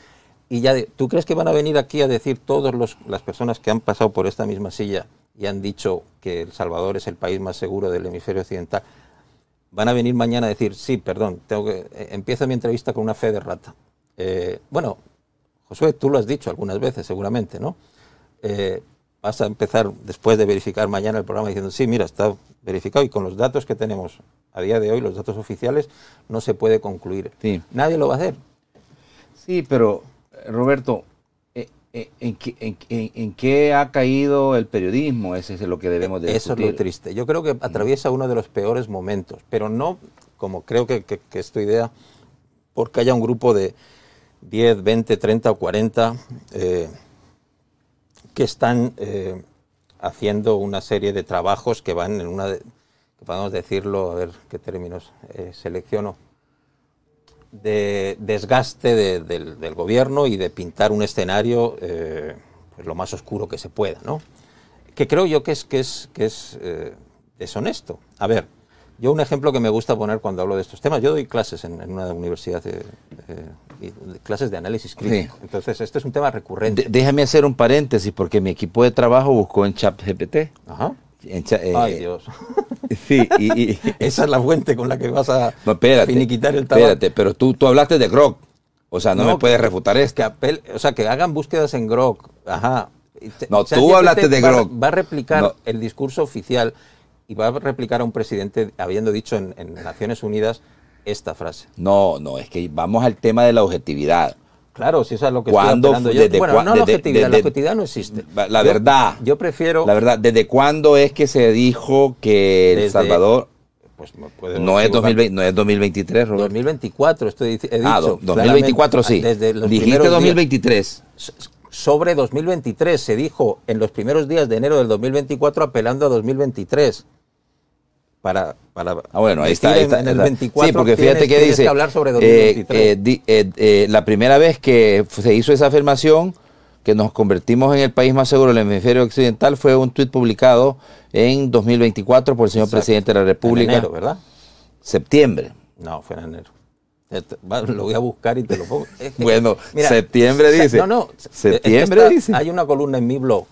Y ya, ¿tú crees que van a venir aquí a decir todas las personas que han pasado por esta misma silla y han dicho que El Salvador es el país más seguro del hemisferio occidental? Van a venir mañana a decir, sí, perdón, empiezo mi entrevista con una fe de rata. Bueno, Josué, tú lo has dicho algunas veces seguramente, ¿no? Vas a empezar después de verificar mañana el programa diciendo, sí, mira, está verificado y con los datos que tenemos a día de hoy, los datos oficiales, no se puede concluir. Sí. Nadie lo va a hacer. Sí, pero Roberto, ¿en qué ha caído el periodismo? Ese es lo que debemos de discutir. Eso es lo triste. Yo creo que atraviesa uno de los peores momentos, pero no, como creo que es tu idea, porque haya un grupo de 10, 20, 30 o 40 que están haciendo una serie de trabajos que van en podemos decirlo, a ver qué términos selecciono, de desgaste del gobierno y de pintar un escenario pues lo más oscuro que se pueda, ¿no? Que creo yo que es deshonesto. A ver, yo un ejemplo que me gusta poner cuando hablo de estos temas, yo doy clases en una universidad, clases de análisis crítico, sí. Entonces este es un tema recurrente. Déjame hacer un paréntesis, porque mi equipo de trabajo buscó en ChatGPT. Ajá. Ay, Dios. Sí, esa es la fuente con la que vas a finiquitar el tabaco. Espérate, pero tú hablaste de Grok. O sea, no me puedes refutar esto. Que hagan búsquedas en Grok. Ajá. No, tú hablaste de Grok. Va a replicar el discurso oficial y va a replicar a un presidente habiendo dicho en Naciones Unidas esta frase. No, es que vamos al tema de la objetividad. Claro, si eso es lo que estoy apelando yo. Bueno, no la objetividad no existe. La verdad. Yo prefiero... La verdad, ¿desde cuándo es que se dijo que El Salvador... Pues no es 2023, Roberto? 2024, he dicho. 2024 sí. Dijiste 2023. Sobre 2023 se dijo en los primeros días de enero del 2024 apelando a 2023. Bueno, ahí está. En el 24 sí, porque fíjate que dice, que hablar sobre 2023. La primera vez que se hizo esa afirmación, que nos convertimos en el país más seguro del hemisferio occidental, fue un tuit publicado en 2024 por el señor presidente de la República. En enero, ¿verdad? Septiembre. No, fue en enero. Lo voy a buscar y te lo pongo. Bueno, mira, septiembre dice. Septiembre dice. Hay una columna en mi blog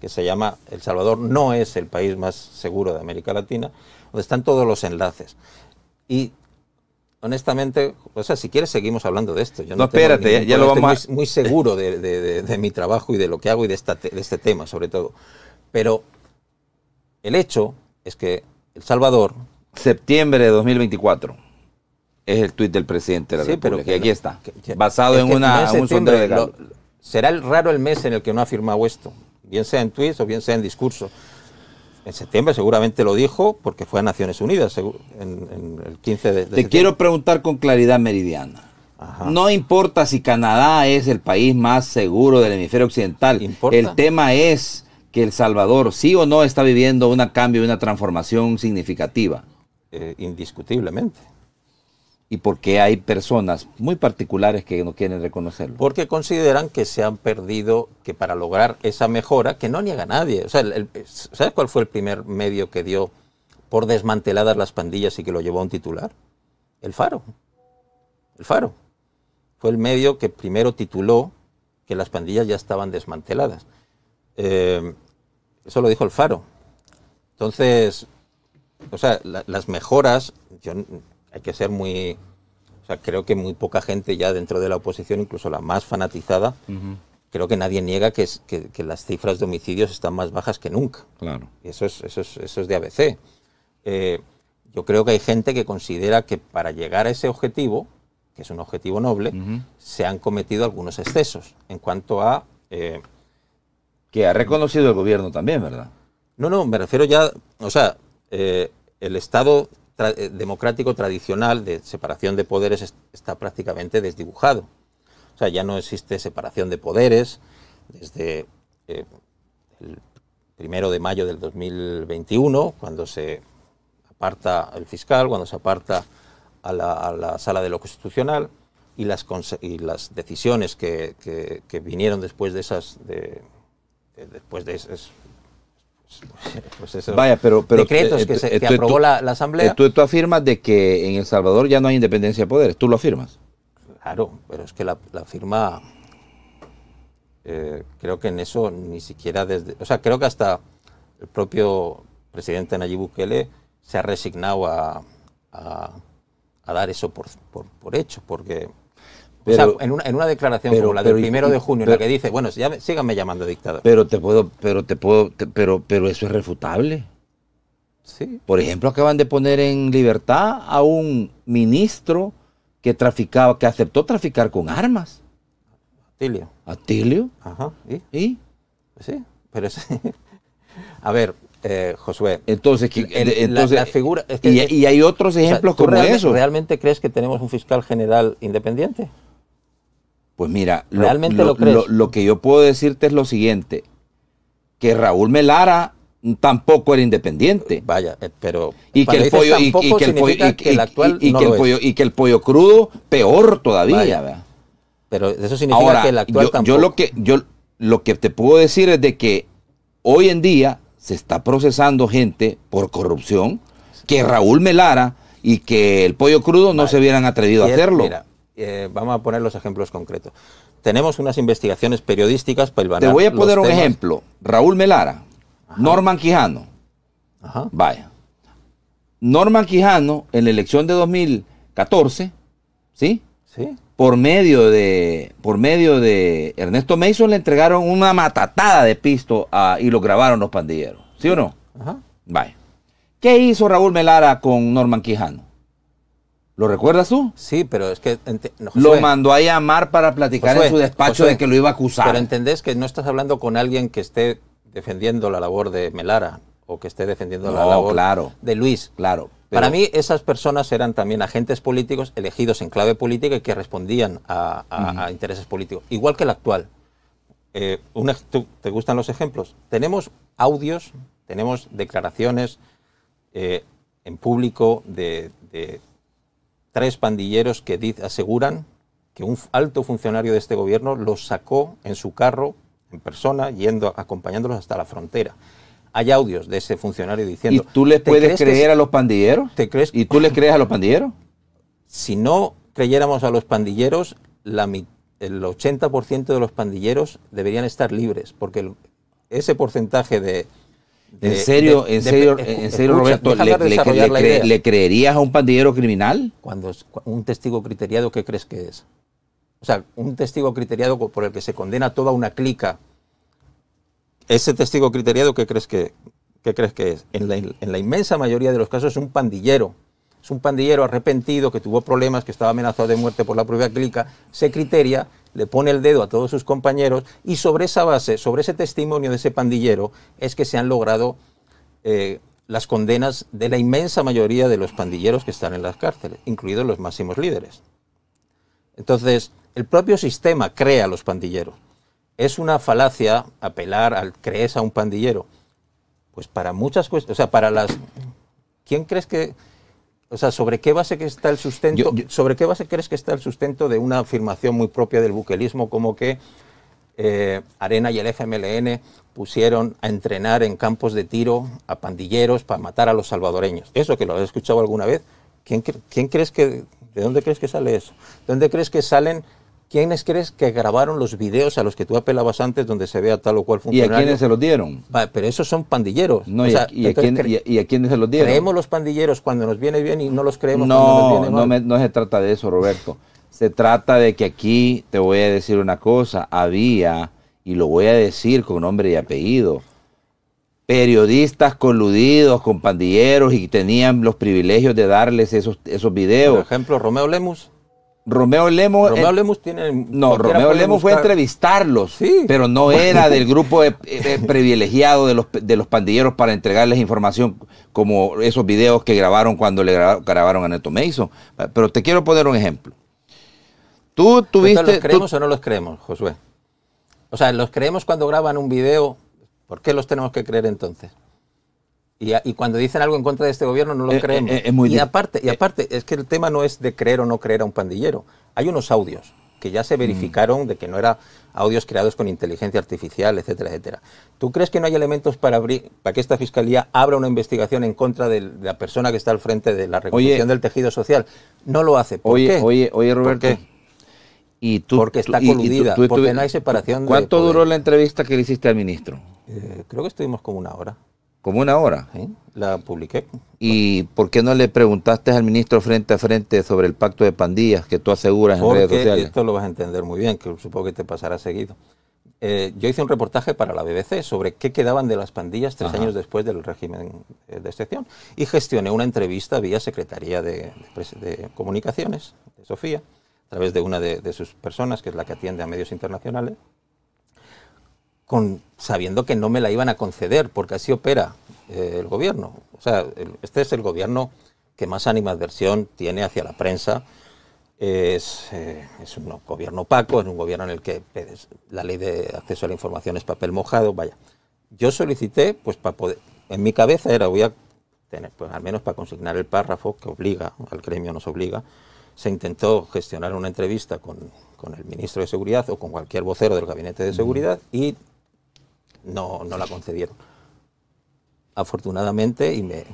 que se llama El Salvador no es el país más seguro de América Latina, donde están todos los enlaces. Y honestamente, o sea, si quieres seguimos hablando de esto. Yo no espérate, ya lo vamos estoy muy seguro de mi trabajo y de lo que hago y de este tema, sobre todo. Pero el hecho es que El Salvador... Septiembre de 2024 es el tuit del presidente de la República. Y aquí está, basado en un sondeo de Gallup. Será raro el mes en el que no ha firmado esto, bien sea en tweets o bien sea en discurso. En septiembre seguramente lo dijo porque fue a Naciones Unidas en el 15 de septiembre. Te quiero preguntar con claridad meridiana. Ajá. No importa si Canadá es el país más seguro del hemisferio occidental. ¿Importa? El tema es que El Salvador sí o no está viviendo un cambio y una transformación significativa. Indiscutiblemente. ¿Y por qué hay personas muy particulares que no quieren reconocerlo? Porque consideran que se han perdido, que para lograr esa mejora, que no niega nadie. O sea, ¿sabes cuál fue el primer medio que dio por desmanteladas las pandillas y que lo llevó a un titular? El Faro. El Faro. Fue el medio que primero tituló que las pandillas ya estaban desmanteladas. Eso lo dijo el Faro. Entonces, o sea, las mejoras, hay que ser muy... O sea, creo que muy poca gente ya dentro de la oposición, incluso la más fanatizada, creo que nadie niega que las cifras de homicidios están más bajas que nunca. Claro. Y eso es de ABC. Yo creo que hay gente que considera que para llegar a ese objetivo, que es un objetivo noble, se han cometido algunos excesos en cuanto a... que ha reconocido el gobierno también, ¿verdad? No, me refiero ya... O sea, el Estado democrático tradicional de separación de poderes está prácticamente desdibujado. O sea, ya no existe separación de poderes desde el 1 de mayo del 2021, cuando se aparta el fiscal, cuando se aparta a la Sala de lo Constitucional, y las decisiones que vinieron después de esas... después de esas... Pues eso, vaya, pero decretos que aprobó la Asamblea. Tú afirmas de que en El Salvador ya no hay independencia de poderes, ¿tú lo afirmas? Claro, pero es que la firma, creo que en eso ni siquiera desde... O sea, creo que hasta el propio presidente Nayib Bukele se ha resignado a dar eso por hecho, porque... Pero, o sea, en una declaración como la del 1 de junio, en la que dice, bueno, síganme llamando dictador. Pero eso es refutable. Sí. Por ejemplo, acaban de poner en libertad a un ministro que aceptó traficar con armas. Atilio. ¿Atilio? Ajá. ¿Y? Pues sí, pero es... A ver, Josué. Entonces, la figura... Es que, y hay otros ejemplos, o sea, como eso. ¿Realmente crees que tenemos un fiscal general independiente? Pues mira, ¿Realmente lo crees? Lo que yo puedo decirte es lo siguiente, que Raúl Melara tampoco era independiente. Vaya, pero... Y que el pollo crudo, peor todavía. Vaya, pero eso significa ahora, que el actual tampoco... Yo lo que te puedo decir es de que hoy en día se está procesando gente por corrupción, que Raúl Melara y que el pollo crudo no se hubieran atrevido a hacerlo. Mira, vamos a poner los ejemplos concretos. Tenemos unas investigaciones periodísticas para hilvanar. Te voy a poner un ejemplo. Raúl Melara, Ajá. Norman Quijano. Ajá. Vaya. Norman Quijano, en la elección de 2014, ¿sí? Sí. Por medio de Ernesto Mason le entregaron una matatada de pisto y lo grabaron los pandilleros. ¿Sí o no? Ajá. Vaya. ¿Qué hizo Raúl Melara con Norman Quijano? ¿Lo recuerdas tú? Sí, pero es que... Lo mandó a llamar para platicar en su despacho de que lo iba a acusar. Pero entendés que no estás hablando con alguien que esté defendiendo la labor de Melara o que esté defendiendo la labor de Luis. Claro. Para mí esas personas eran también agentes políticos elegidos en clave política y que respondían a intereses políticos, igual que el actual. ¿Te gustan los ejemplos? Tenemos audios, tenemos declaraciones en público de 3 pandilleros que aseguran que un alto funcionario de este gobierno los sacó en su carro, en persona, acompañándolos hasta la frontera. Hay audios de ese funcionario diciendo... ¿Y tú le puedes creer a los pandilleros? ¿Y tú le crees a los pandilleros? Si no creyéramos a los pandilleros, el 80% de los pandilleros deberían estar libres, porque ese porcentaje de... ¿En serio, Roberto, le creerías a un pandillero criminal? Cuando es un testigo criteriado, ¿qué crees que es? O sea, un testigo criteriado por el que se condena toda una clica. Ese testigo criteriado, ¿qué crees que es? En la inmensa mayoría de los casos es un pandillero. Es un pandillero arrepentido que tuvo problemas, que estaba amenazado de muerte por la propia clica. Se criteria, le pone el dedo a todos sus compañeros y sobre esa base, sobre ese testimonio de ese pandillero, es que se han logrado las condenas de la inmensa mayoría de los pandilleros que están en las cárceles, incluidos los máximos líderes. Entonces, el propio sistema crea a los pandilleros. ¿Es una falacia apelar al crees a un pandillero? Pues para muchas cuestiones, o sea, para las... ¿Quién crees que...? O sea, ¿sobre qué base que está el sustento? ¿Sobre qué base crees que está el sustento de una afirmación muy propia del buquelismo, como que Arena y el FMLN pusieron a entrenar en campos de tiro a pandilleros para matar a los salvadoreños? Eso que lo has escuchado alguna vez. ¿Quién crees que... ¿De dónde crees que sale eso? ¿De dónde crees que salen ¿quiénes crees que grabaron los videos a los que tú apelabas antes donde se ve a tal o cual ¿Y funcionario? a quiénes se los dieron? Pero esos son pandilleros. No, O sea, ¿y a quiénes se los dieron? ¿creemos los pandilleros cuando nos viene bien y no los creemos cuando nos viene mal? No se trata de eso, Roberto. Se trata de que aquí, te voy a decir una cosa, había, y lo voy a decir con nombre y apellido, periodistas coludidos con pandilleros y tenían los privilegios de darles esos videos. Por ejemplo, Romeo Lemus. Romeo Lemus tiene... No, Romeo Lemus fue a entrevistarlos, sí, pero no era del grupo privilegiado de los pandilleros para entregarles información como esos videos que grabaron cuando le grabaron a Neto Mason. Pero te quiero poner un ejemplo. Tú tuviste... ¿Los creemos o no los creemos, Josué? O sea, ¿los creemos cuando graban un video? ¿Por qué los tenemos que creer entonces? Y cuando dicen algo en contra de este gobierno no lo creemos. Y aparte, es que el tema no es de creer o no creer a un pandillero. Hay unos audios que ya se verificaron de que no eran audios creados con inteligencia artificial, etcétera, etcétera. ¿Tú crees que no hay elementos para que esta fiscalía abra una investigación en contra de la persona que está al frente de la reconstrucción del tejido social? No lo hace. ¿Por qué? Oye, Roberto. ¿Por qué? Porque está coludida, porque no hay separación. ¿Cuánto duró la entrevista que le hiciste al ministro? Creo que estuvimos como una hora. ¿Como una hora? Sí, la publiqué. ¿Y por qué no le preguntaste al ministro frente a frente sobre el pacto de pandillas que tú aseguras en redes sociales? Porque esto lo vas a entender muy bien, que supongo que te pasará seguido. Yo hice un reportaje para la BBC sobre qué quedaban de las pandillas 3 años después del régimen de excepción y gestioné una entrevista vía Secretaría de Comunicaciones de Sofía, a través de una de sus personas, que es la que atiende a medios internacionales, sabiendo que no me la iban a conceder, porque así opera el gobierno. O sea, este es el gobierno que más animadversión tiene hacia la prensa. Es un gobierno opaco, es un gobierno en el que la ley de acceso a la información es papel mojado. Vaya, yo solicité, pues para poder, en mi cabeza era, voy a tener, pues al menos para consignar el párrafo que obliga, al gremio nos obliga. Se intentó gestionar una entrevista con el ministro de Seguridad o con cualquier vocero del gabinete de seguridad y no la concedieron. Afortunadamente, y me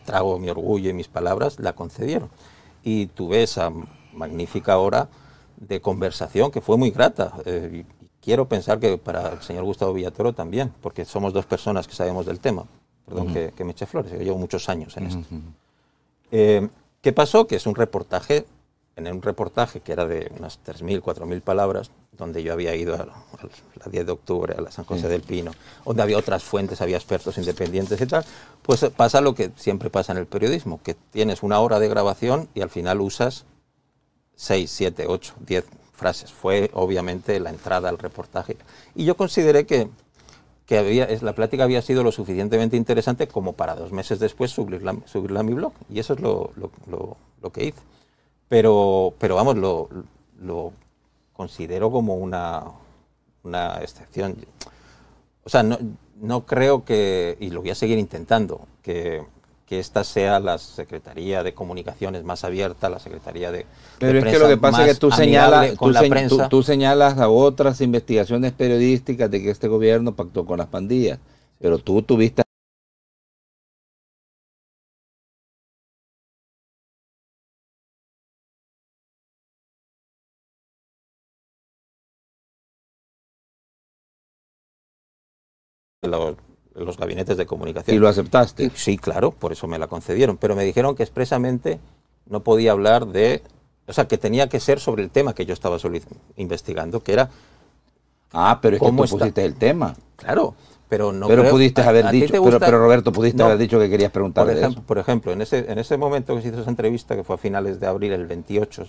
trago mi orgullo y mis palabras, la concedieron. Y tuve esa magnífica hora de conversación que fue muy grata. Y quiero pensar que para el señor Gustavo Villatoro también, porque somos 2 personas que sabemos del tema. Perdón que me eche flores, yo llevo muchos años en esto. ¿Qué pasó? Que es un reportaje, en un reportaje que era de unas 3.000, 4.000 palabras, donde yo había ido a la 10 de octubre, a la San José del Pino, donde había otras fuentes, había expertos independientes y tal, pues pasa lo que siempre pasa en el periodismo, que tienes una hora de grabación y al final usas 6, 7, 8, 10 frases. Fue obviamente la entrada al reportaje. Y yo consideré que la plática había sido lo suficientemente interesante como para 2 meses después subirla a mi blog. Y eso es lo que hice. Pero vamos, lo considero como una excepción. O sea, no creo que, y lo voy a seguir intentando, que esta sea la Secretaría de Comunicaciones más abierta, la Secretaría de Pero es que lo que pasa es que tú señalas a otras investigaciones periodísticas de que este gobierno pactó con las pandillas, pero tú tuviste los gabinetes de comunicación. ¿Y lo aceptaste? Sí, claro, por eso me la concedieron, pero me dijeron que expresamente no podía hablar de... O sea, que tenía que ser sobre el tema que yo estaba investigando, que era... Ah, pero es que tú pusiste el tema. Claro, pero no... Pero pudiste haber dicho, pero Roberto, pudiste haber dicho que querías preguntar de eso. Por ejemplo, en ese momento que se hizo esa entrevista, que fue a finales de abril, el 28,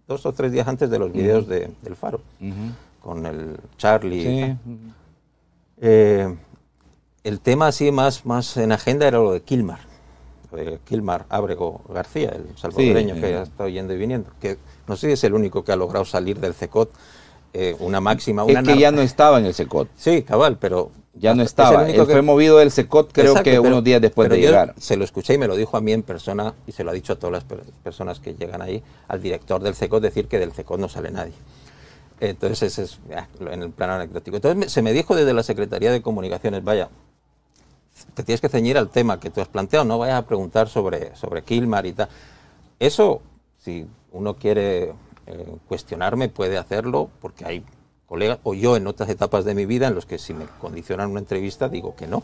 2 o 3 días antes de los videos del Faro, con el Charlie... Sí. El tema así más en agenda era lo de Kilmar. Kilmar Ábrego García, el salvadoreño que ha estado yendo y viniendo, que no sé si es el único que ha logrado salir del CECOT, una máxima... Es que ya no estaba en el CECOT. Sí, cabal, pero... Ya no estaba, él fue movido del CECOT que unos días después de llegar. Se lo escuché y me lo dijo a mí en persona, y se lo ha dicho a todas las personas que llegan ahí, al director del CECOT, decir que del CECOT no sale nadie. Entonces, ese es en el plano anecdótico. Entonces, se me dijo desde la Secretaría de Comunicaciones, vaya, te tienes que ceñir al tema que tú has planteado, no vayas a preguntar sobre Kilmar y tal. Eso, si uno quiere cuestionarme puede hacerlo, porque hay colegas, o yo en otras etapas de mi vida en los que si me condicionan una entrevista digo que no.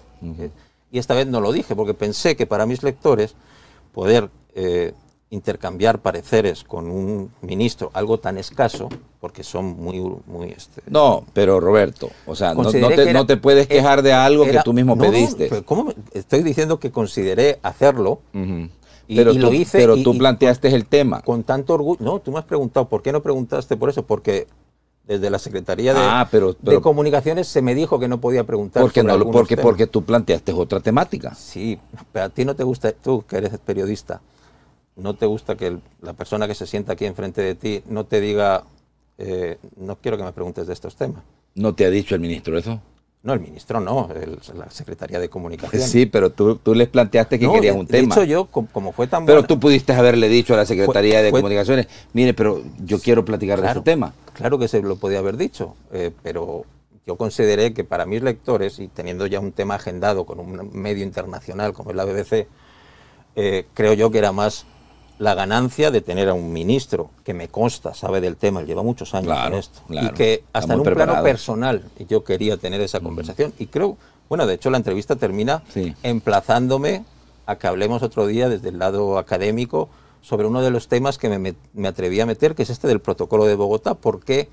Y esta vez no lo dije, porque pensé que para mis lectores poder intercambiar pareceres con un ministro, algo tan escaso, porque son muy No, pero Roberto, o sea, no te puedes quejar de algo que tú mismo pediste. Pero ¿cómo estoy diciendo que consideré hacerlo? Pero lo hice. Pero tú planteaste el tema. Con tanto orgullo. No, tú me has preguntado, ¿por qué no preguntaste por eso? Porque desde la Secretaría de Comunicaciones se me dijo que no podía preguntar. Porque tú planteaste otra temática. Sí, pero a ti no te gusta, tú que eres periodista, no te gusta que la persona que se sienta aquí enfrente de ti no te diga, no quiero que me preguntes de estos temas. ¿No te ha dicho el ministro eso? No, el ministro no, la Secretaría de Comunicaciones. Sí, pero tú les planteaste que querías un tema. Dicho yo, como fue tan Pero tú pudiste haberle dicho a la Secretaría de Comunicaciones, mire, pero yo quiero platicar de ese tema. Claro que se lo podía haber dicho, pero yo consideré que para mis lectores, y teniendo ya un tema agendado con un medio internacional como es la BBC, creo yo que era más la ganancia de tener a un ministro que me consta, sabe del tema, él lleva muchos años en esto, y que hasta en un plano personal yo quería tener esa conversación, y creo, bueno, de hecho la entrevista termina emplazándome a que hablemos otro día desde el lado académico sobre uno de los temas que me atreví a meter, que es este del protocolo de Bogotá, por qué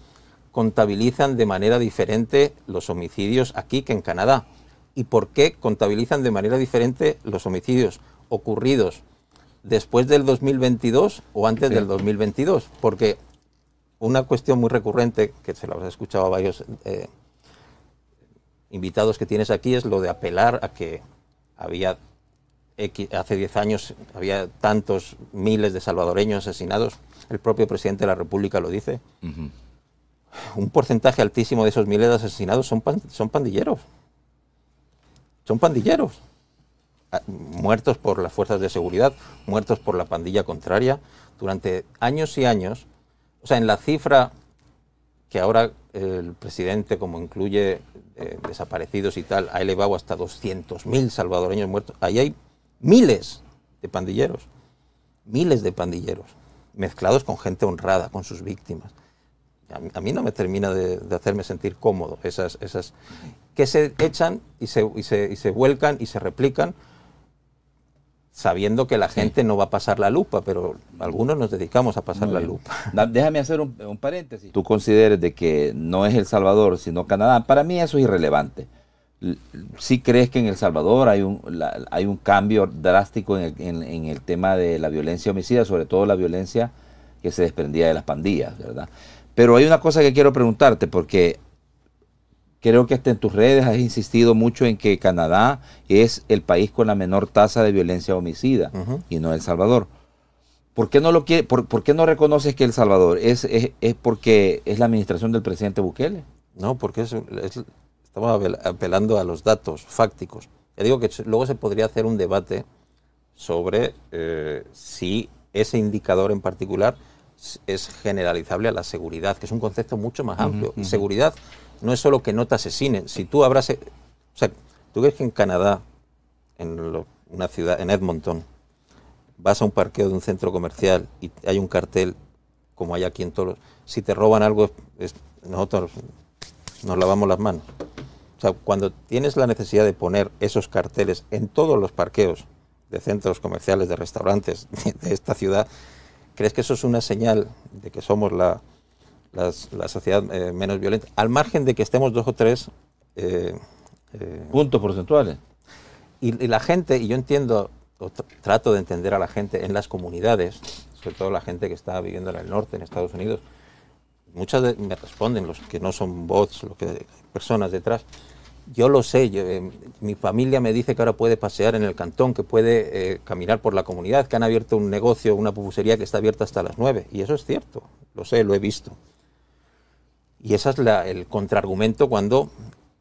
contabilizan de manera diferente los homicidios aquí que en Canadá, y por qué contabilizan de manera diferente los homicidios ocurridos después del 2022 o antes del 2022, porque una cuestión muy recurrente, que se la has escuchado a varios invitados que tienes aquí, es lo de apelar a que hace 10 años había tantos miles de salvadoreños asesinados, el propio presidente de la República lo dice. Un porcentaje altísimo de esos miles de asesinados son pandilleros. Son pandilleros. Muertos por las fuerzas de seguridad, muertos por la pandilla contraria, durante años y años. O sea, en la cifra que ahora el presidente, como incluye desaparecidos y tal, ha elevado hasta 200.000 salvadoreños muertos, ahí hay miles de pandilleros, mezclados con gente honrada, con sus víctimas. A mí no me termina de hacerme sentir cómodo esas que se echan y se vuelcan y se replican, sabiendo que la gente no va a pasar la lupa, pero algunos nos dedicamos a pasar la lupa. Déjame hacer un paréntesis. Tú consideres de que no es El Salvador, sino Canadá. Para mí eso es irrelevante. ¿Sí crees que en El Salvador hay un cambio drástico en el tema de la violencia homicida, sobre todo la violencia que se desprendía de las pandillas, ¿verdad? Pero hay una cosa que quiero preguntarte, porque creo que hasta en tus redes has insistido mucho en que Canadá es el país con la menor tasa de violencia homicida y no El Salvador. ¿Por qué no reconoces que El Salvador es porque es la administración del presidente Bukele? No, porque estamos apelando a los datos fácticos. Ya digo que luego se podría hacer un debate sobre si ese indicador en particular es generalizable a la seguridad, que es un concepto mucho más amplio. Y seguridad no es solo que no te asesinen. Si tú o sea, tú ves que en Canadá, una ciudad, en Edmonton, vas a un parqueo de un centro comercial y hay un cartel, como hay aquí en todos si te roban algo, nosotros nos lavamos las manos. O sea, cuando tienes la necesidad de poner esos carteles en todos los parqueos de centros comerciales, de restaurantes de esta ciudad, ¿crees que eso es una señal de que somos la sociedad menos violenta? Al margen de que estemos 2 o 3 puntos porcentuales. Y la gente, y yo entiendo, trato de entender a la gente en las comunidades, sobre todo la gente que está viviendo en el norte, en Estados Unidos, muchas me responden, los que no son bots, personas detrás. Yo lo sé, mi familia me dice que ahora puede pasear en el cantón, que puede caminar por la comunidad, que han abierto un negocio, una pupusería que está abierta hasta las 9. Y eso es cierto, lo sé, lo he visto. Y ese es el contraargumento cuando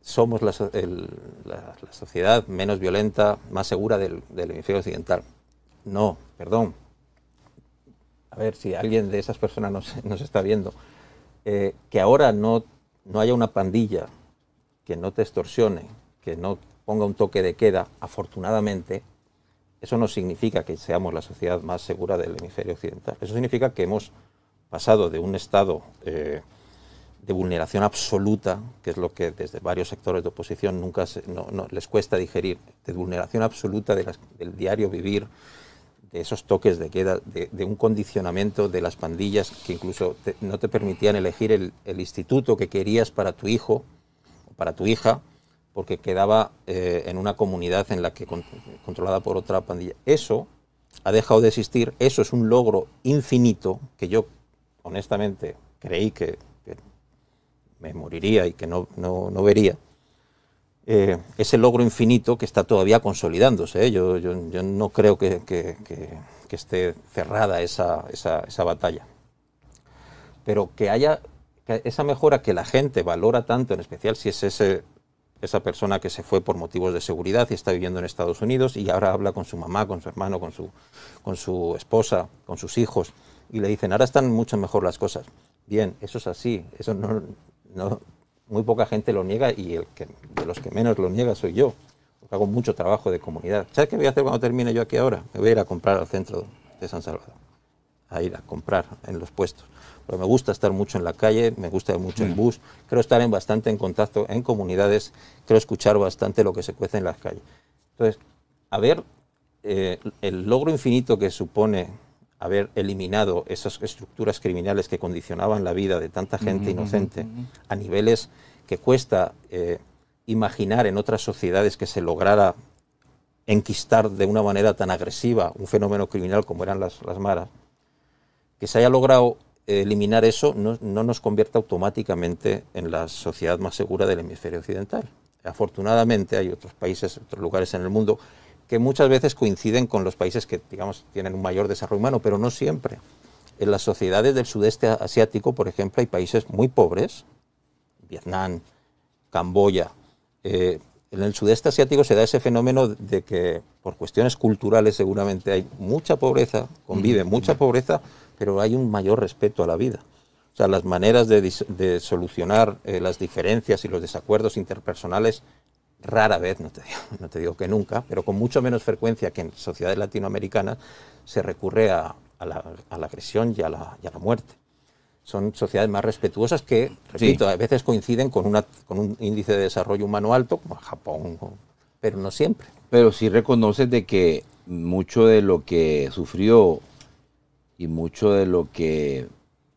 somos la sociedad menos violenta, más segura del hemisferio occidental. No, perdón. A ver, si alguien de esas personas nos está viendo, que ahora no haya una pandilla que no te extorsione, que no ponga un toque de queda, afortunadamente, eso no significa que seamos la sociedad más segura del hemisferio occidental. Eso significa que hemos pasado de un estado de vulneración absoluta, que es lo que desde varios sectores de oposición nunca les cuesta digerir, de vulneración absoluta del diario vivir, de esos toques de queda, de un condicionamiento de las pandillas que incluso no te permitían elegir el instituto que querías para tu hijo o para tu hija, porque quedaba en una comunidad en la que controlada por otra pandilla. Eso ha dejado de existir, eso es un logro infinito que yo honestamente creí que me moriría y que no vería. Ese logro infinito que está todavía consolidándose, ¿eh? Yo no creo que esté cerrada esa batalla. Pero que haya esa mejora que la gente valora tanto, en especial si es esa persona que se fue por motivos de seguridad y está viviendo en Estados Unidos y ahora habla con su mamá, con su hermano, con su esposa, con sus hijos, y le dicen, ahora están mucho mejor las cosas. Bien, eso es así, eso no muy poca gente lo niega, y de los que menos lo niega soy yo, porque hago mucho trabajo de comunidad. ¿Sabes qué voy a hacer cuando termine yo aquí ahora? Me voy a ir a comprar al centro de San Salvador, a ir a comprar en los puestos. Porque me gusta estar mucho en la calle, me gusta mucho el bus, creo estar bastante en contacto en comunidades, creo escuchar bastante lo que se cuece en las calles. Entonces, a ver, el logro infinito que supone haber eliminado esas estructuras criminales que condicionaban la vida de tanta gente inocente a niveles que cuesta imaginar en otras sociedades que se lograra enquistar de una manera tan agresiva un fenómeno criminal como eran las maras, que se haya logrado eliminar eso no nos convierte automáticamente en la sociedad más segura del hemisferio occidental. Afortunadamente hay otros países, otros lugares en el mundo que muchas veces coinciden con los países que, digamos, tienen un mayor desarrollo humano, pero no siempre. En las sociedades del sudeste asiático, por ejemplo, hay países muy pobres, Vietnam, Camboya. En el sudeste asiático se da ese fenómeno de que, por cuestiones culturales seguramente, hay mucha pobreza, convive mucha pobreza, pero hay un mayor respeto a la vida. O sea, las maneras de solucionar las diferencias y los desacuerdos interpersonales, rara vez, no te digo que nunca, pero con mucho menos frecuencia que en sociedades latinoamericanas, se recurre a la agresión y a la muerte. Son sociedades más respetuosas que, repito, sí, a veces coinciden con un índice de desarrollo humano alto, como Japón, pero no siempre. Pero sí reconoces de que mucho de lo que sufrió y mucho de lo que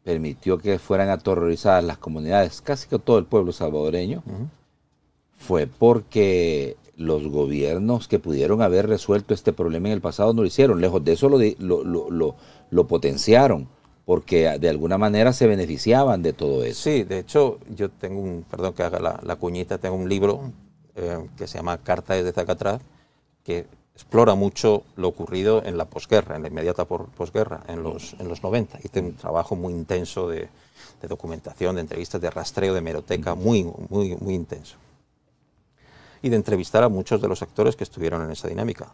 permitió que fueran aterrorizadas las comunidades, casi que todo el pueblo salvadoreño, fue porque los gobiernos que pudieron haber resuelto este problema en el pasado no lo hicieron. Lejos de eso lo potenciaron, porque de alguna manera se beneficiaban de todo eso. Sí, de hecho, yo tengo perdón que haga la cuñita, tengo un libro que se llama Carta desde Zacatrás, que explora mucho lo ocurrido en la posguerra, en la inmediata posguerra, en los 90. Hice un trabajo muy intenso de documentación, de entrevistas, de rastreo, de hemeroteca, muy intenso. Y de entrevistar a muchos de los actores que estuvieron en esa dinámica.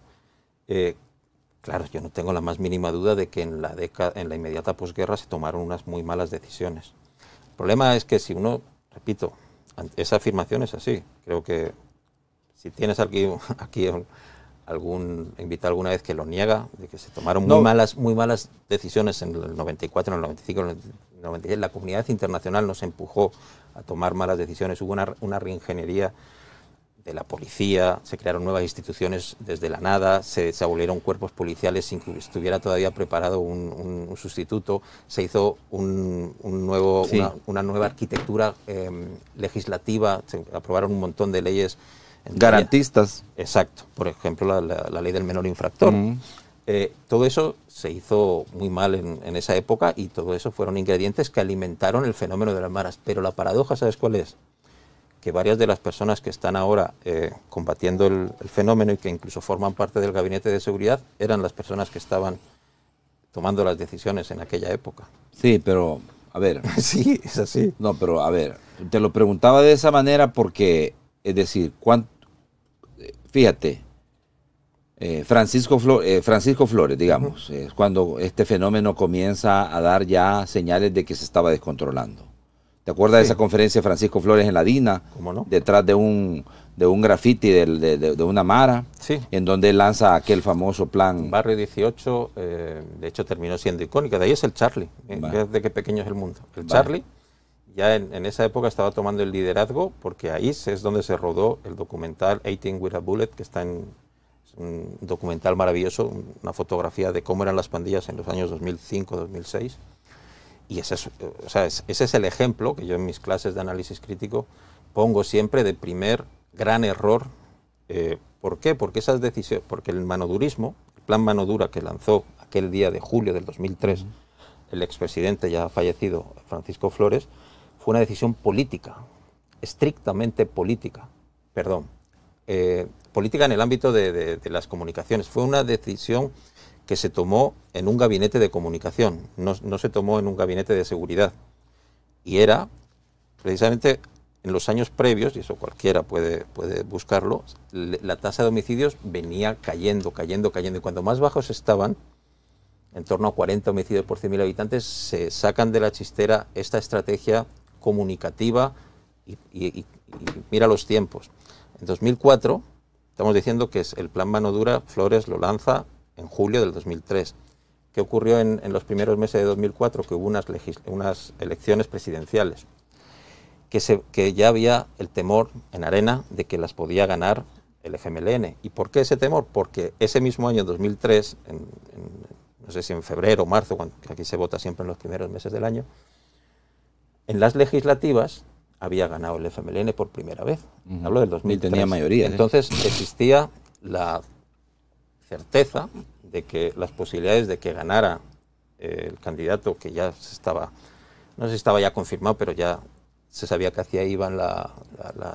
Claro, yo no tengo la más mínima duda de que en la inmediata posguerra se tomaron unas muy malas decisiones. El problema es que si uno, repito, esa afirmación es así. Creo que si tienes aquí algún invitado alguna vez que lo niega, de que se tomaron muy malas decisiones en el 94, en el 95, en el 96, la comunidad internacional nos empujó a tomar malas decisiones. Hubo una reingeniería de la policía, se crearon nuevas instituciones desde la nada, se abolieron cuerpos policiales sin que estuviera todavía preparado un sustituto, se hizo una nueva arquitectura legislativa, se aprobaron un montón de leyes garantistas. Exacto, por ejemplo la ley del menor infractor. Todo eso se hizo muy mal en esa época, y todo eso fueron ingredientes que alimentaron el fenómeno de las maras. Pero la paradoja, ¿sabes cuál es? Que varias de las personas que están ahora combatiendo el fenómeno y que incluso forman parte del gabinete de seguridad eran las personas que estaban tomando las decisiones en aquella época. Sí, pero, a ver. Sí, es así. No, pero, a ver, te lo preguntaba de esa manera porque, es decir, fíjate, Francisco Flores, digamos, es cuando este fenómeno comienza a dar ya señales de que se estaba descontrolando. ¿Te acuerdas de esa conferencia de Francisco Flores en la DINA? ¿Cómo no? Detrás de un graffiti de una mara, sí, en donde él lanza aquel famoso plan. Barrio 18, de hecho terminó siendo icónica, de ahí es el Charlie, de qué pequeño es el mundo. El Charlie ya en esa época estaba tomando el liderazgo, porque ahí es donde se rodó el documental 18 with a Bullet, que está es un documental maravilloso, una fotografía de cómo eran las pandillas en los años 2005-2006. Y ese es el ejemplo que yo en mis clases de análisis crítico pongo siempre de primer gran error. ¿Por qué? Porque esas decisiones, porque el manodurismo, el plan mano dura que lanzó aquel día de julio del 2003, el expresidente ya fallecido Francisco Flores, fue una decisión política, estrictamente política, política en el ámbito de las comunicaciones. Fue una decisión que se tomó en un gabinete de comunicación, no se tomó en un gabinete de seguridad. Y era, precisamente, en los años previos, y eso cualquiera puede buscarlo, la tasa de homicidios venía cayendo, y cuando más bajos estaban, en torno a 40 homicidios por 100.000 habitantes, se sacan de la chistera esta estrategia comunicativa y mira los tiempos. En 2004, estamos diciendo que es el plan mano dura, Flores lo lanza en julio del 2003. ¿Qué ocurrió en los primeros meses de 2004? Que hubo unas elecciones presidenciales, que ya había el temor en Arena de que las podía ganar el FMLN. ¿Y por qué ese temor? Porque ese mismo año, 2003, no sé si en febrero o marzo, cuando aquí se vota siempre en los primeros meses del año, en las legislativas había ganado el FMLN por primera vez. Hablo del 2003. Y tenía mayoría. Entonces existía la certeza de que las posibilidades de que ganara el candidato que ya no sé si estaba ya confirmado, pero ya se sabía que hacia ahí iban la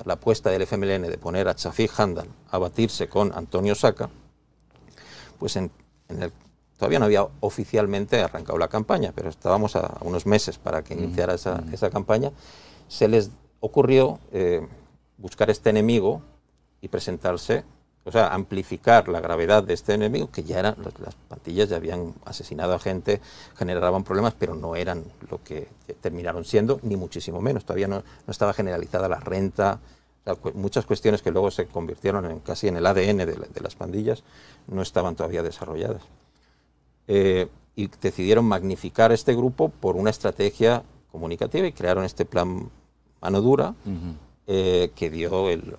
apuesta del FMLN de poner a Chafik Handal a batirse con Antonio Saca, pues todavía no había oficialmente arrancado la campaña, pero estábamos a unos meses para que iniciara esa campaña. Se les ocurrió buscar este enemigo y presentarse, o sea, amplificar la gravedad de este enemigo, que ya eran, las pandillas ya habían asesinado a gente, generaban problemas, pero no eran lo que terminaron siendo, ni muchísimo menos. Todavía no estaba generalizada la renta, o sea, muchas cuestiones que luego se convirtieron casi en el ADN de las pandillas, no estaban todavía desarrolladas. Y decidieron magnificar este grupo por una estrategia comunicativa y crearon este plan mano dura, que dio el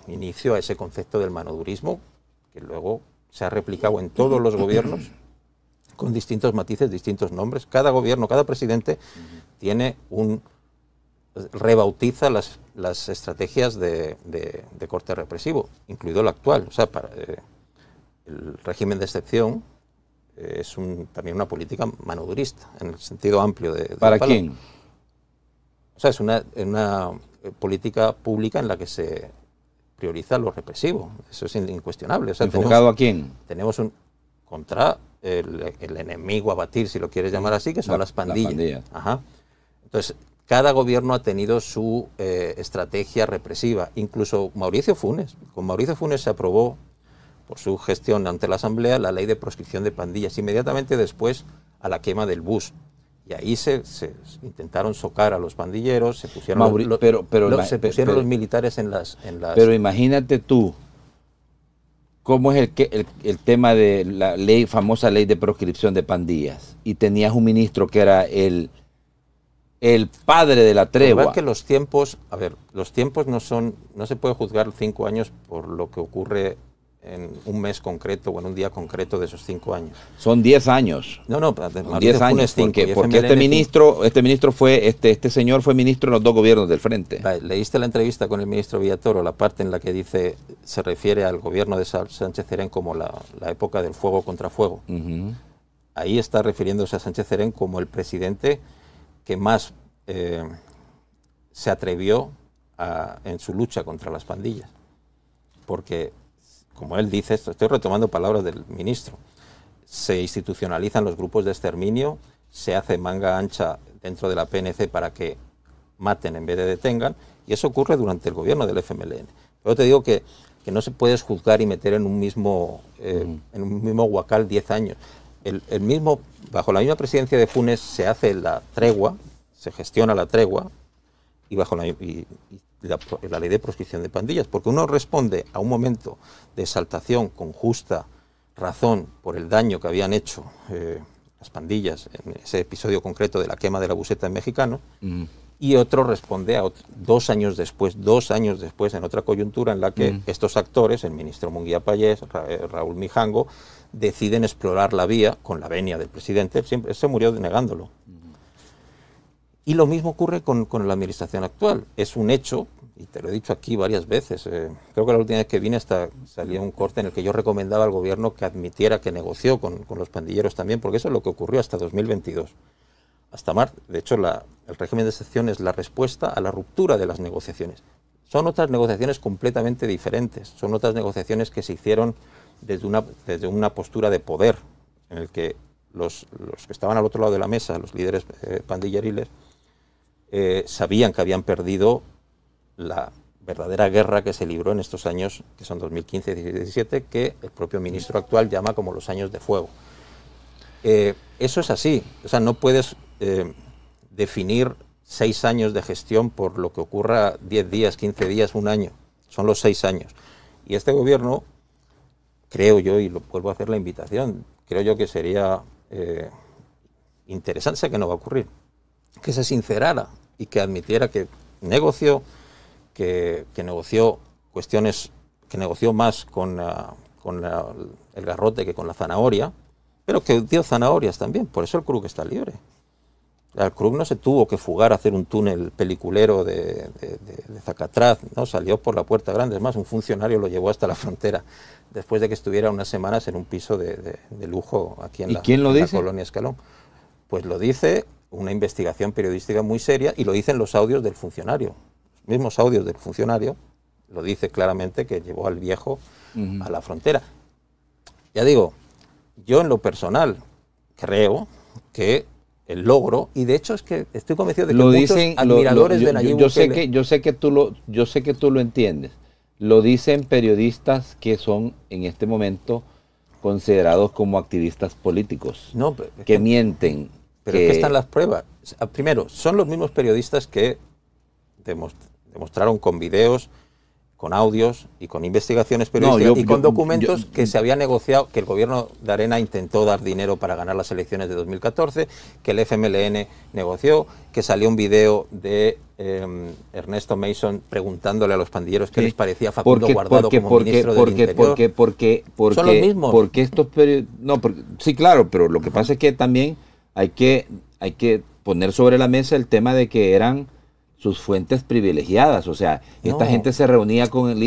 inicio a ese concepto del manodurismo, que luego se ha replicado en todos los gobiernos con distintos matices, distintos nombres. Cada gobierno, cada presidente tiene rebautiza las estrategias de corte represivo, incluido el actual. O sea, el régimen de excepción es también una política manodurista, en el sentido amplio de ¿Para quién? O sea, es una política pública en la que se prioriza lo represivo, eso es incuestionable. O sea, ¿enfocado a quién? Tenemos contra el enemigo a batir, si lo quieres llamar así, que son las pandillas. Ajá. Entonces, cada gobierno ha tenido su estrategia represiva, incluso Mauricio Funes. Con Mauricio Funes se aprobó, por su gestión ante la Asamblea, la ley de proscripción de pandillas, inmediatamente después a la quema del bus. Y ahí se intentaron socar a los pandilleros, se pusieron, los militares en las... Pero imagínate tú, ¿cómo es el tema de la famosa ley de proscripción de pandillas? Y tenías un ministro que era el padre de la tregua. Que los tiempos, los tiempos no se puede juzgar 5 años por lo que ocurre en un mes concreto o en un día concreto de esos 5 años. Son 10 años. No, 10 años. Porque este señor fue ministro en los 2 gobiernos del frente. ¿Leíste la entrevista con el ministro Villatoro, la parte en la que se refiere al gobierno de Sánchez Cerén como la época del fuego contra fuego? Ahí está refiriéndose a Sánchez Cerén como el presidente que más se atrevió en su lucha contra las pandillas. Porque, como él dice, estoy retomando palabras del ministro, se institucionalizan los grupos de exterminio, se hace manga ancha dentro de la PNC para que maten en vez de detengan, y eso ocurre durante el gobierno del FMLN. Pero te digo que no se puede juzgar y meter en un mismo huacal 10 años. Bajo la misma presidencia de Funes se hace la tregua, se gestiona la tregua y bajo la ley de proscripción de pandillas, porque uno responde a un momento de exaltación con justa razón por el daño que habían hecho las pandillas en ese episodio concreto de la quema de la buseta en Mexicano, y otro responde a 2 años después, en otra coyuntura en la que estos actores, el ministro Munguía Pallés, Raúl Mijango, deciden explorar la vía con la venia del presidente, siempre se murió negándolo. Y lo mismo ocurre con la administración actual. Es un hecho, y te lo he dicho aquí varias veces, creo que la última vez que vine hasta salía un corte en el que yo recomendaba al gobierno que admitiera que negoció con los pandilleros también, porque eso es lo que ocurrió hasta 2022. Hasta marzo. De hecho, el régimen de excepción es la respuesta a la ruptura de las negociaciones. Son otras negociaciones completamente diferentes. Son otras negociaciones que se hicieron desde una postura de poder, en el que los que estaban al otro lado de la mesa, los líderes pandilleriles, sabían que habían perdido la verdadera guerra que se libró en estos años, que son 2015 y 2017, que el propio ministro actual llama como los años de fuego. Eso es así. O sea, no puedes definir 6 años de gestión por lo que ocurra 10 días, 15 días, 1 año. Son los 6 años. Y este gobierno, creo yo, y lo vuelvo a hacer la invitación, creo yo que sería interesante, sé que no va a ocurrir, que se sincerara y que admitiera que negoció cuestiones, que negoció más con el garrote que con la zanahoria, pero que dio zanahorias también. Por eso el Krug está libre. El Krug no se tuvo que fugar a hacer un túnel peliculero de Zacatraz, ¿no? Salió por la puerta grande. Es más, un funcionario lo llevó hasta la frontera después de que estuviera unas semanas en un piso de lujo aquí en la colonia Escalón. Pues lo dice una investigación periodística muy seria y lo dicen los audios del funcionario. Los mismos audios del funcionario lo dice claramente, que llevó al viejo a la frontera. Ya digo, yo en lo personal creo que el logro, y de hecho es que estoy convencido de que muchos admiradores de Nayib Bukele... Yo sé que tú lo entiendes. Lo dicen periodistas que son en este momento considerados como activistas políticos, no, que mienten. Pero es que están las pruebas. Primero, son los mismos periodistas que demostraron con videos, con audios y con investigaciones periodísticas y con documentos que se había negociado, que el gobierno de Arena intentó dar dinero para ganar las elecciones de 2014, que el FMLN negoció, que salió un video de Ernesto Mason preguntándole a los pandilleros qué les parecía Facundo Guardado como ministro del Interior. Son los mismos. Porque estos sí, claro, pero lo que pasa es que también hay que poner sobre la mesa el tema de que eran sus fuentes privilegiadas, o sea, esta gente se reunía con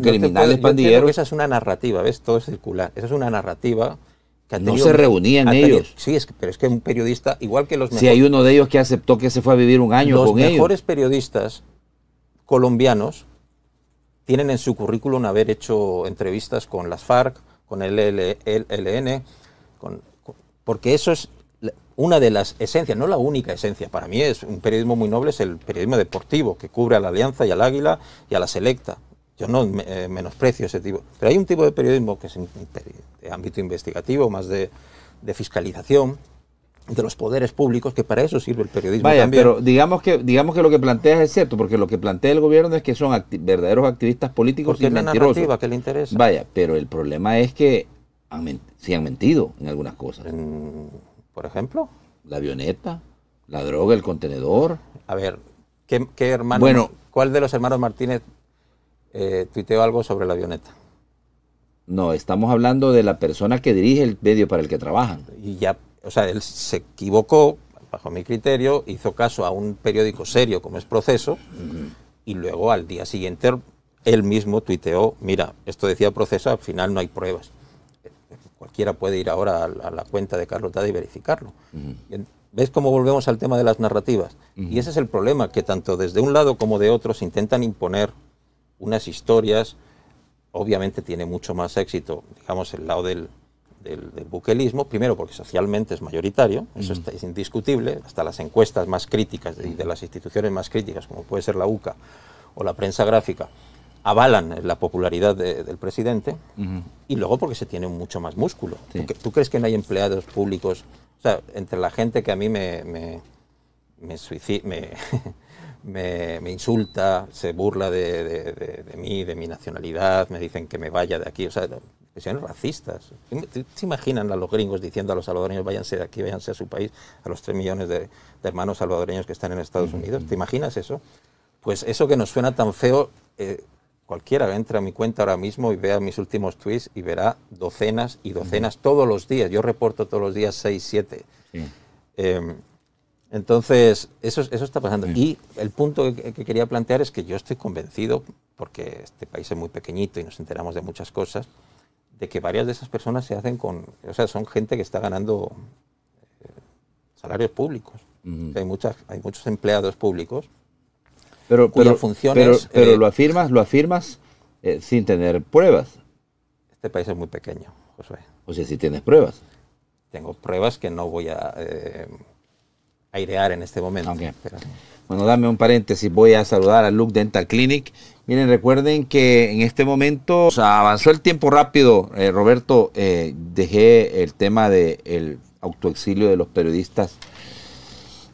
criminales pandilleros. Esa es una narrativa, ¿ves? Todo es circular. Esa es una narrativa que no se reunían ellos. Sí, pero es que un periodista, igual que los mejores... Si hay uno de ellos que aceptó que se fue a vivir un año con ellos. Los mejores periodistas colombianos tienen en su currículum haber hecho entrevistas con las FARC, con el ELN, porque eso es una de las esencias, no la única esencia. Para mí es un periodismo muy noble, es el periodismo deportivo, que cubre a la Alianza y al Águila y a la Selecta. Yo no menosprecio ese tipo. Pero hay un tipo de periodismo que es de ámbito investigativo, más de fiscalización de los poderes públicos, que para eso sirve el periodismo también. Pero digamos que lo que planteas es cierto, porque lo que plantea el gobierno es que son verdaderos activistas políticos y mentirosos. Es la narrativa que le interesa. Vaya, pero el problema es que sí han mentido en algunas cosas. Por ejemplo, la avioneta, la droga, el contenedor. A ver, ¿qué hermano? ¿Cuál de los hermanos Martínez tuiteó algo sobre la avioneta? No, estamos hablando de la persona que dirige el medio para el que trabajan. Y ya, o sea, él se equivocó, bajo mi criterio, hizo caso a un periódico serio como es Proceso, y luego al día siguiente él mismo tuiteó, mira, esto decía Proceso, al final no hay pruebas. Cualquiera puede ir ahora a la cuenta de Carlos Tade y verificarlo. ¿Ves cómo volvemos al tema de las narrativas? Y ese es el problema, que tanto desde un lado como de otro se intentan imponer unas historias. Obviamente tiene mucho más éxito, digamos, el lado del buquelismo, primero porque socialmente es mayoritario, eso es indiscutible, hasta las encuestas más críticas de las instituciones más críticas, como puede ser la UCA o la prensa gráfica, avalan la popularidad del presidente, y luego porque se tiene mucho más músculo. Sí. ¿Tú crees que no hay empleados públicos? O sea, entre la gente que a mí me me insulta, se burla de mí, de mi nacionalidad, me dicen que me vaya de aquí, o sea, expresiones racistas. ¿Se imaginan a los gringos diciendo a los salvadoreños váyanse de aquí, váyanse a su país, a los 3 millones de hermanos salvadoreños que están en Estados Unidos? ¿Te imaginas eso? Pues eso que nos suena tan feo, cualquiera entra a mi cuenta ahora mismo y vea mis últimos tweets y verá docenas y docenas todos los días. Yo reporto todos los días 6, 7. Sí. Entonces, eso está pasando. Y el punto que quería plantear es que yo estoy convencido, porque este país es muy pequeñito y nos enteramos de muchas cosas, de que varias de esas personas se hacen o sea, son gente que está ganando salarios públicos. O sea, hay muchos empleados públicos cuya función es... Pero lo afirmas sin tener pruebas. Este país es muy pequeño, Josué. O sea, si tienes pruebas. Tengo pruebas que no voy a airear en este momento. Okay. Bueno, dame un paréntesis, voy a saludar a Luke Dental Clinic. Miren, recuerden que en este momento avanzó el tiempo rápido, Roberto. Dejé el tema del autoexilio de los periodistas.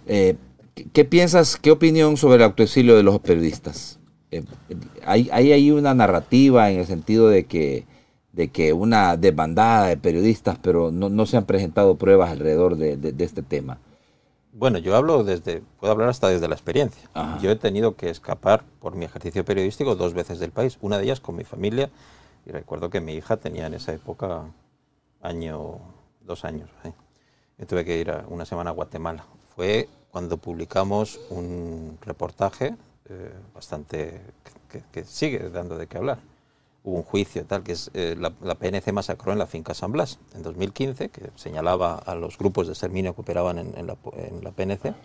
¿Qué piensas, qué opinión sobre el autoexilio de los periodistas? Hay una narrativa en el sentido de que una desbandada de periodistas, pero no se han presentado pruebas alrededor de este tema. Bueno, puedo hablar hasta desde la experiencia. Ajá. Yo he tenido que escapar por mi ejercicio periodístico 2 veces del país, una de ellas con mi familia, y recuerdo que mi hija tenía en esa época 2 años. Yo tuve que ir una semana a Guatemala. Fue cuando publicamos un reportaje bastante que sigue dando de qué hablar. Hubo un juicio tal que es la PNC masacró en la finca San Blas en 2015, que señalaba a los grupos de exterminio que operaban en la PNC.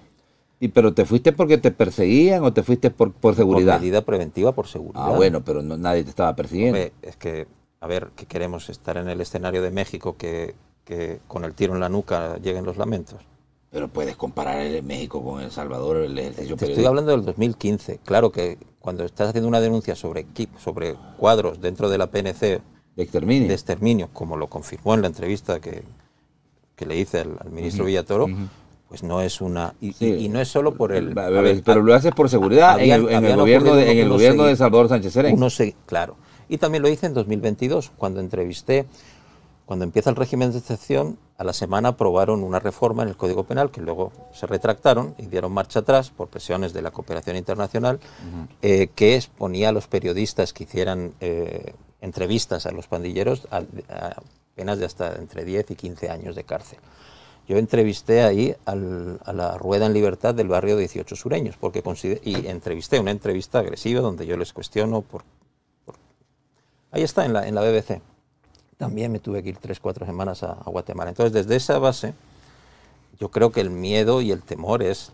¿Pero te fuiste porque te perseguían o te fuiste por seguridad? Por medida preventiva, por seguridad. Ah, bueno, pero nadie te estaba persiguiendo. Hombre, es que, a ver, ¿qué queremos? ¿Estar en el escenario de México que con el tiro en la nuca lleguen los lamentos? Pero puedes comparar el México con El Salvador, el ejercicio periodístico. Estoy hablando del 2015. Claro que cuando estás haciendo una denuncia sobre cuadros dentro de la PNC de exterminio, como lo confirmó en la entrevista que le hice al ministro Villatoro, pues no es una... Y no es solo por el... pero lo haces por seguridad en el gobierno de Salvador Sánchez Serén. Claro. Y también lo hice en 2022, cuando empieza el régimen de excepción. A la semana aprobaron una reforma en el Código Penal que luego se retractaron y dieron marcha atrás por presiones de la cooperación internacional, que exponía a los periodistas que hicieran entrevistas a los pandilleros a penas de hasta entre 10 y 15 años de cárcel. Yo entrevisté ahí a la Rueda en Libertad del barrio 18 Sureños, y entrevisté una entrevista agresiva donde yo les cuestiono ahí está en la BBC. También me tuve que ir 3-4 semanas a Guatemala. Entonces, desde esa base, yo creo que el miedo y el temor es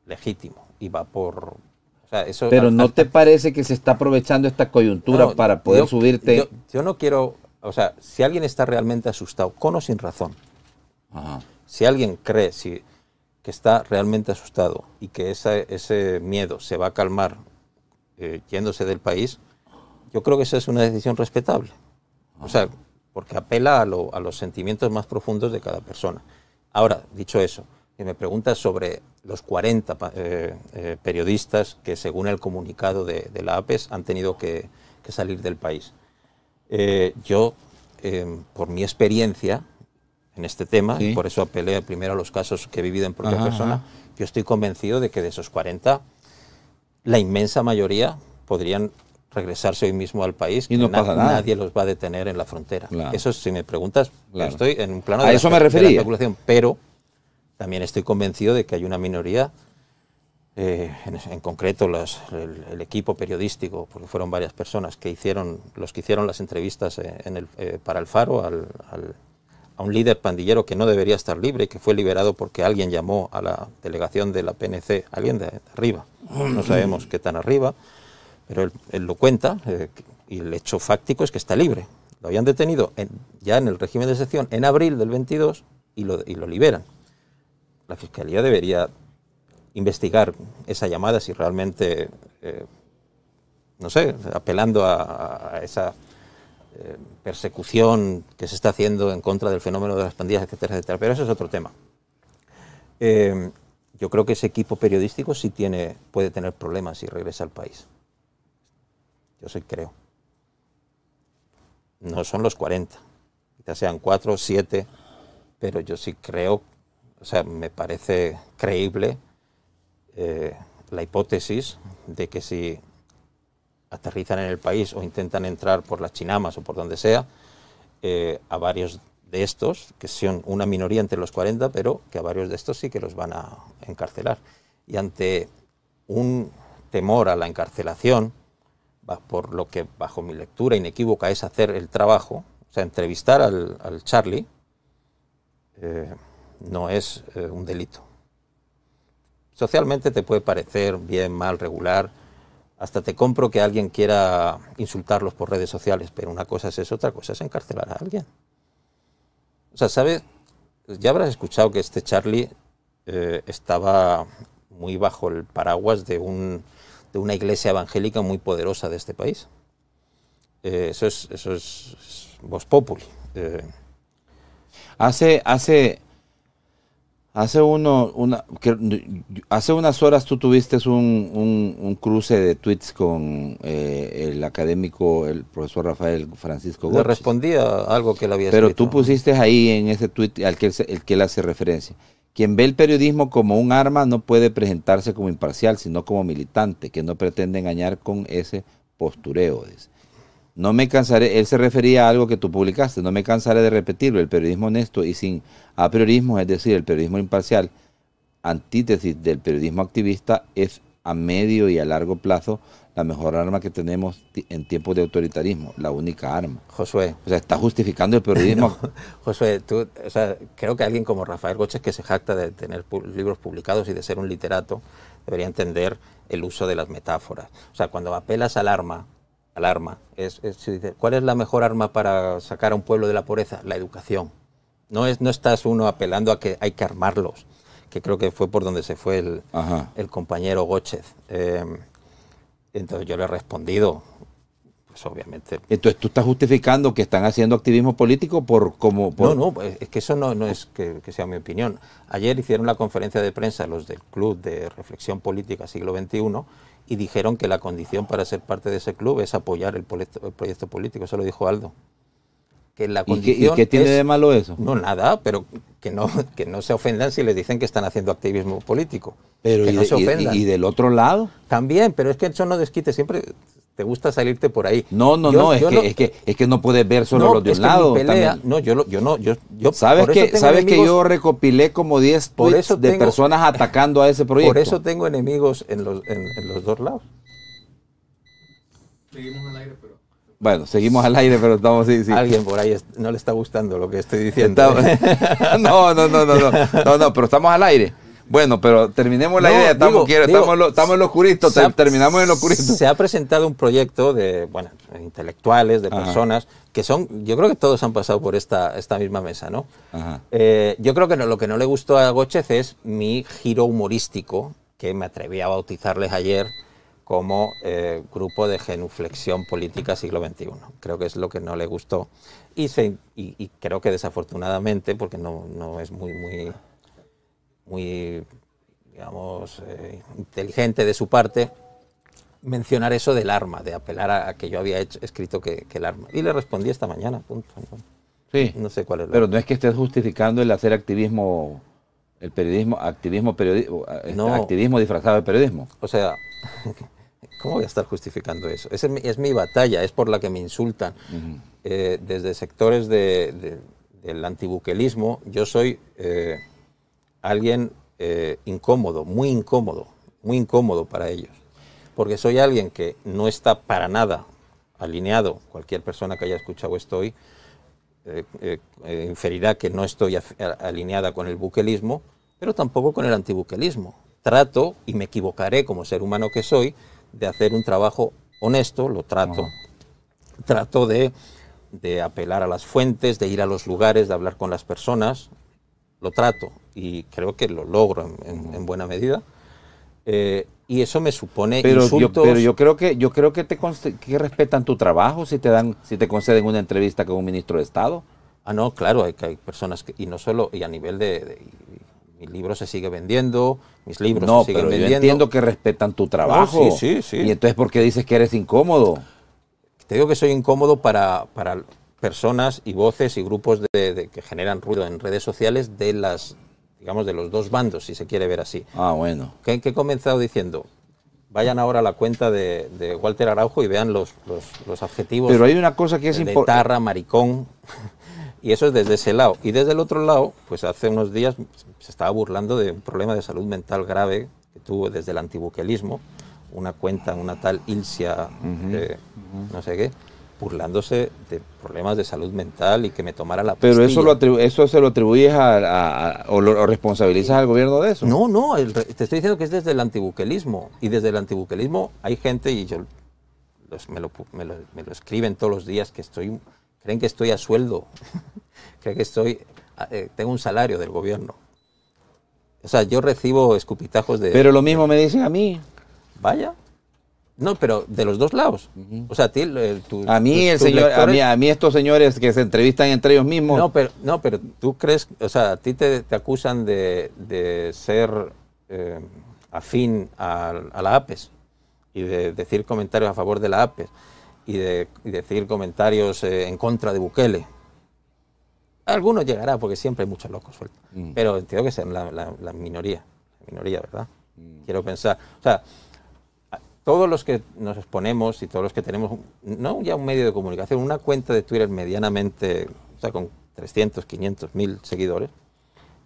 legítimo y va por... O sea, eso. Pero ¿no te parece que se está aprovechando esta coyuntura para poder subirte? Yo no quiero... O sea, si alguien está realmente asustado, con o sin razón, si alguien cree que está realmente asustado y que ese miedo se va a calmar yéndose del país, yo creo que esa es una decisión respetable. O sea, porque apela a los sentimientos más profundos de cada persona. Ahora, dicho eso, que me preguntas sobre los 40 periodistas que, según el comunicado de la APES, han tenido que salir del país. Yo, por mi experiencia en este tema, y por eso apelé primero a los casos que he vivido en propia persona, yo estoy convencido de que de esos 40, la inmensa mayoría podrían regresarse hoy mismo al país, y no pasa nada. Nadie los va a detener en la frontera. Claro. Eso, si me preguntas, claro, estoy en un plano de la especulación, pero también estoy convencido de que hay una minoría, en concreto el equipo periodístico, porque fueron varias personas los que hicieron las entrevistas para El Faro a un líder pandillero que no debería estar libre y que fue liberado porque alguien llamó a la delegación de la PNC, alguien de arriba, no sabemos qué tan arriba, pero él lo cuenta, y el hecho fáctico es que está libre. Lo habían detenido ya en el régimen de excepción en abril del 22 y lo liberan. La Fiscalía debería investigar esa llamada si realmente, no sé, apelando a esa persecución que se está haciendo en contra del fenómeno de las pandillas, etcétera, etcétera. Pero eso es otro tema. yo creo que ese equipo periodístico sí puede tener problemas si regresa al país. Yo sí creo. No son los 40, quizás sean 4 o 7, pero yo sí creo, o sea, me parece creíble la hipótesis de que si aterrizan en el país o intentan entrar por las chinamas o por donde sea, a varios de estos, que son una minoría entre los 40, pero que a varios de estos sí que los van a encarcelar. Y ante un temor a la encarcelación, por lo que bajo mi lectura inequívoca es hacer el trabajo, o sea, entrevistar al Charlie, no es un delito. Socialmente te puede parecer bien, mal, regular, hasta te compro que alguien quiera insultarlos por redes sociales, pero una cosa es eso, otra cosa es encarcelar a alguien. O sea, ¿sabes? Ya habrás escuchado que este Charlie estaba muy bajo el paraguas de una iglesia evangélica muy poderosa de este país. Eso es Vox Populi. Hace unas horas tú tuviste un cruce de tweets con el académico, el profesor Rafael Francisco Goches. Le respondí a algo que él había Pero escrito. tú pusiste ahí en ese tweet al que él hace referencia. Quien ve el periodismo como un arma no puede presentarse como imparcial, sino como militante, que no pretende engañar con ese postureo. Dice. No me cansaré, él se refería a algo que tú publicaste, no me cansaré de repetirlo, el periodismo honesto y sin apriorismo, es decir, el periodismo imparcial, antítesis del periodismo activista, es a medio y a largo plazo la mejor arma que tenemos en tiempos de autoritarismo, la única arma. Josué. O sea, está justificando el periodismo. No, Josué, tú, o sea, creo que alguien como Rafael Goches, que se jacta de tener libros publicados y de ser un literato, debería entender el uso de las metáforas. O sea, cuando apelas al arma, ¿cuál es la mejor arma para sacar a un pueblo de la pobreza? La educación. No estás uno apelando a que hay que armarlos, que creo que fue por donde se fue el compañero Góchez. Entonces yo le he respondido, pues obviamente. Entonces tú estás justificando que están haciendo activismo político No, es que eso no es que sea mi opinión. Ayer hicieron la conferencia de prensa los del Club de Reflexión Política Siglo XXI y dijeron que la condición para ser parte de ese club es apoyar el proyecto político. Eso lo dijo Aldo. Que la condición ¿Y qué tiene de malo eso? No, nada, pero que no se ofendan si les dicen que están haciendo activismo político. Pero que no se ofendan. ¿Y del otro lado? También, pero es que eso no desquite, siempre te gusta salirte por ahí. Es que no puedes ver solo los de un lado. Pelea, ¿Sabes que yo recopilé como 10 tweets de personas atacando a ese proyecto? Por eso tengo enemigos en los dos lados. Seguimos al aire, pero... Bueno, seguimos al aire, pero estamos... Sí. Alguien por ahí no le está gustando lo que estoy diciendo. No, pero estamos al aire. Bueno, pero terminemos la idea. Estamos en lo oscurito, terminamos en lo oscurito. Se ha presentado un proyecto de intelectuales, de personas, que yo creo que todos han pasado por esta misma mesa, ¿no? Yo creo que lo que no le gustó a Góchez es mi giro humorístico, que me atreví a bautizarles ayer como grupo de genuflexión política siglo XXI. Creo que es lo que no le gustó. Y creo que desafortunadamente, porque no es muy digamos, inteligente de su parte, mencionar eso del arma, de apelar a que yo había escrito que el arma. Y le respondí esta mañana, punto. Sí, no sé cuál es pero no es que estés justificando el hacer activismo, activismo disfrazado de periodismo. O sea, ¿cómo voy a estar justificando eso? Es mi batalla, es por la que me insultan. Desde sectores del antibuquelismo, yo soy alguien incómodo, muy incómodo para ellos. Porque soy alguien que no está para nada alineado, cualquier persona que haya escuchado esto hoy, inferirá que no estoy alineada con el buquelismo, pero tampoco con el antibuquelismo. Trato, y me equivocaré como ser humano que soy, de hacer un trabajo honesto, lo trato. Trato de apelar a las fuentes, de ir a los lugares, de hablar con las personas, lo trato y creo que lo logro en buena medida. Y eso me supone insultos. Pero yo creo que que respetan tu trabajo si te conceden una entrevista con un ministro de Estado. No, claro, hay personas que, y no solo, y a nivel de mi libro se sigue vendiendo, mis libros No, se siguen pero yo vendiendo. entiendo que respetan tu trabajo. No, sí, sí, sí. Y entonces, ¿por qué dices que eres incómodo? Te digo que soy incómodo para personas y voces y grupos que generan ruido en redes sociales de las, digamos, de los dos bandos, si se quiere ver así. Ah, bueno. ¿Qué he comenzado diciendo? Vayan ahora a la cuenta de Walter Araujo y vean los adjetivos. Pero hay una cosa que es de importante. tarra, maricón, y eso es desde ese lado. Y desde el otro lado, pues hace unos días se estaba burlando de un problema de salud mental grave que tuvo desde el antibuquelismo, una cuenta, una tal Ilsia, no sé qué, burlándose de problemas de salud mental y que me tomara la pastilla. Pero eso se lo atribuyes o lo responsabilizas al gobierno de eso. No, no, te estoy diciendo que es desde el antibuquelismo. Y desde el antibuquelismo hay gente, y yo me lo escriben todos los días, creen que estoy a sueldo, creen que tengo un salario del gobierno. O sea, yo recibo escupitajos de... Pero lo mismo me dicen a mí. Vaya. No, pero de los dos lados. O sea, a mí estos señores que se entrevistan entre ellos mismos. No, pero tú crees, o sea, a ti te acusan de ser afín a la APES y de decir comentarios a favor de la APES y decir comentarios en contra de Bukele. Algunos llegará porque siempre hay muchos locos sueltos. Pero entiendo que sean la minoría, ¿verdad? Quiero pensar, o sea, todos los que nos exponemos y todos los que tenemos, no ya un medio de comunicación, una cuenta de Twitter medianamente, o sea, con 300, 500, 1000 seguidores,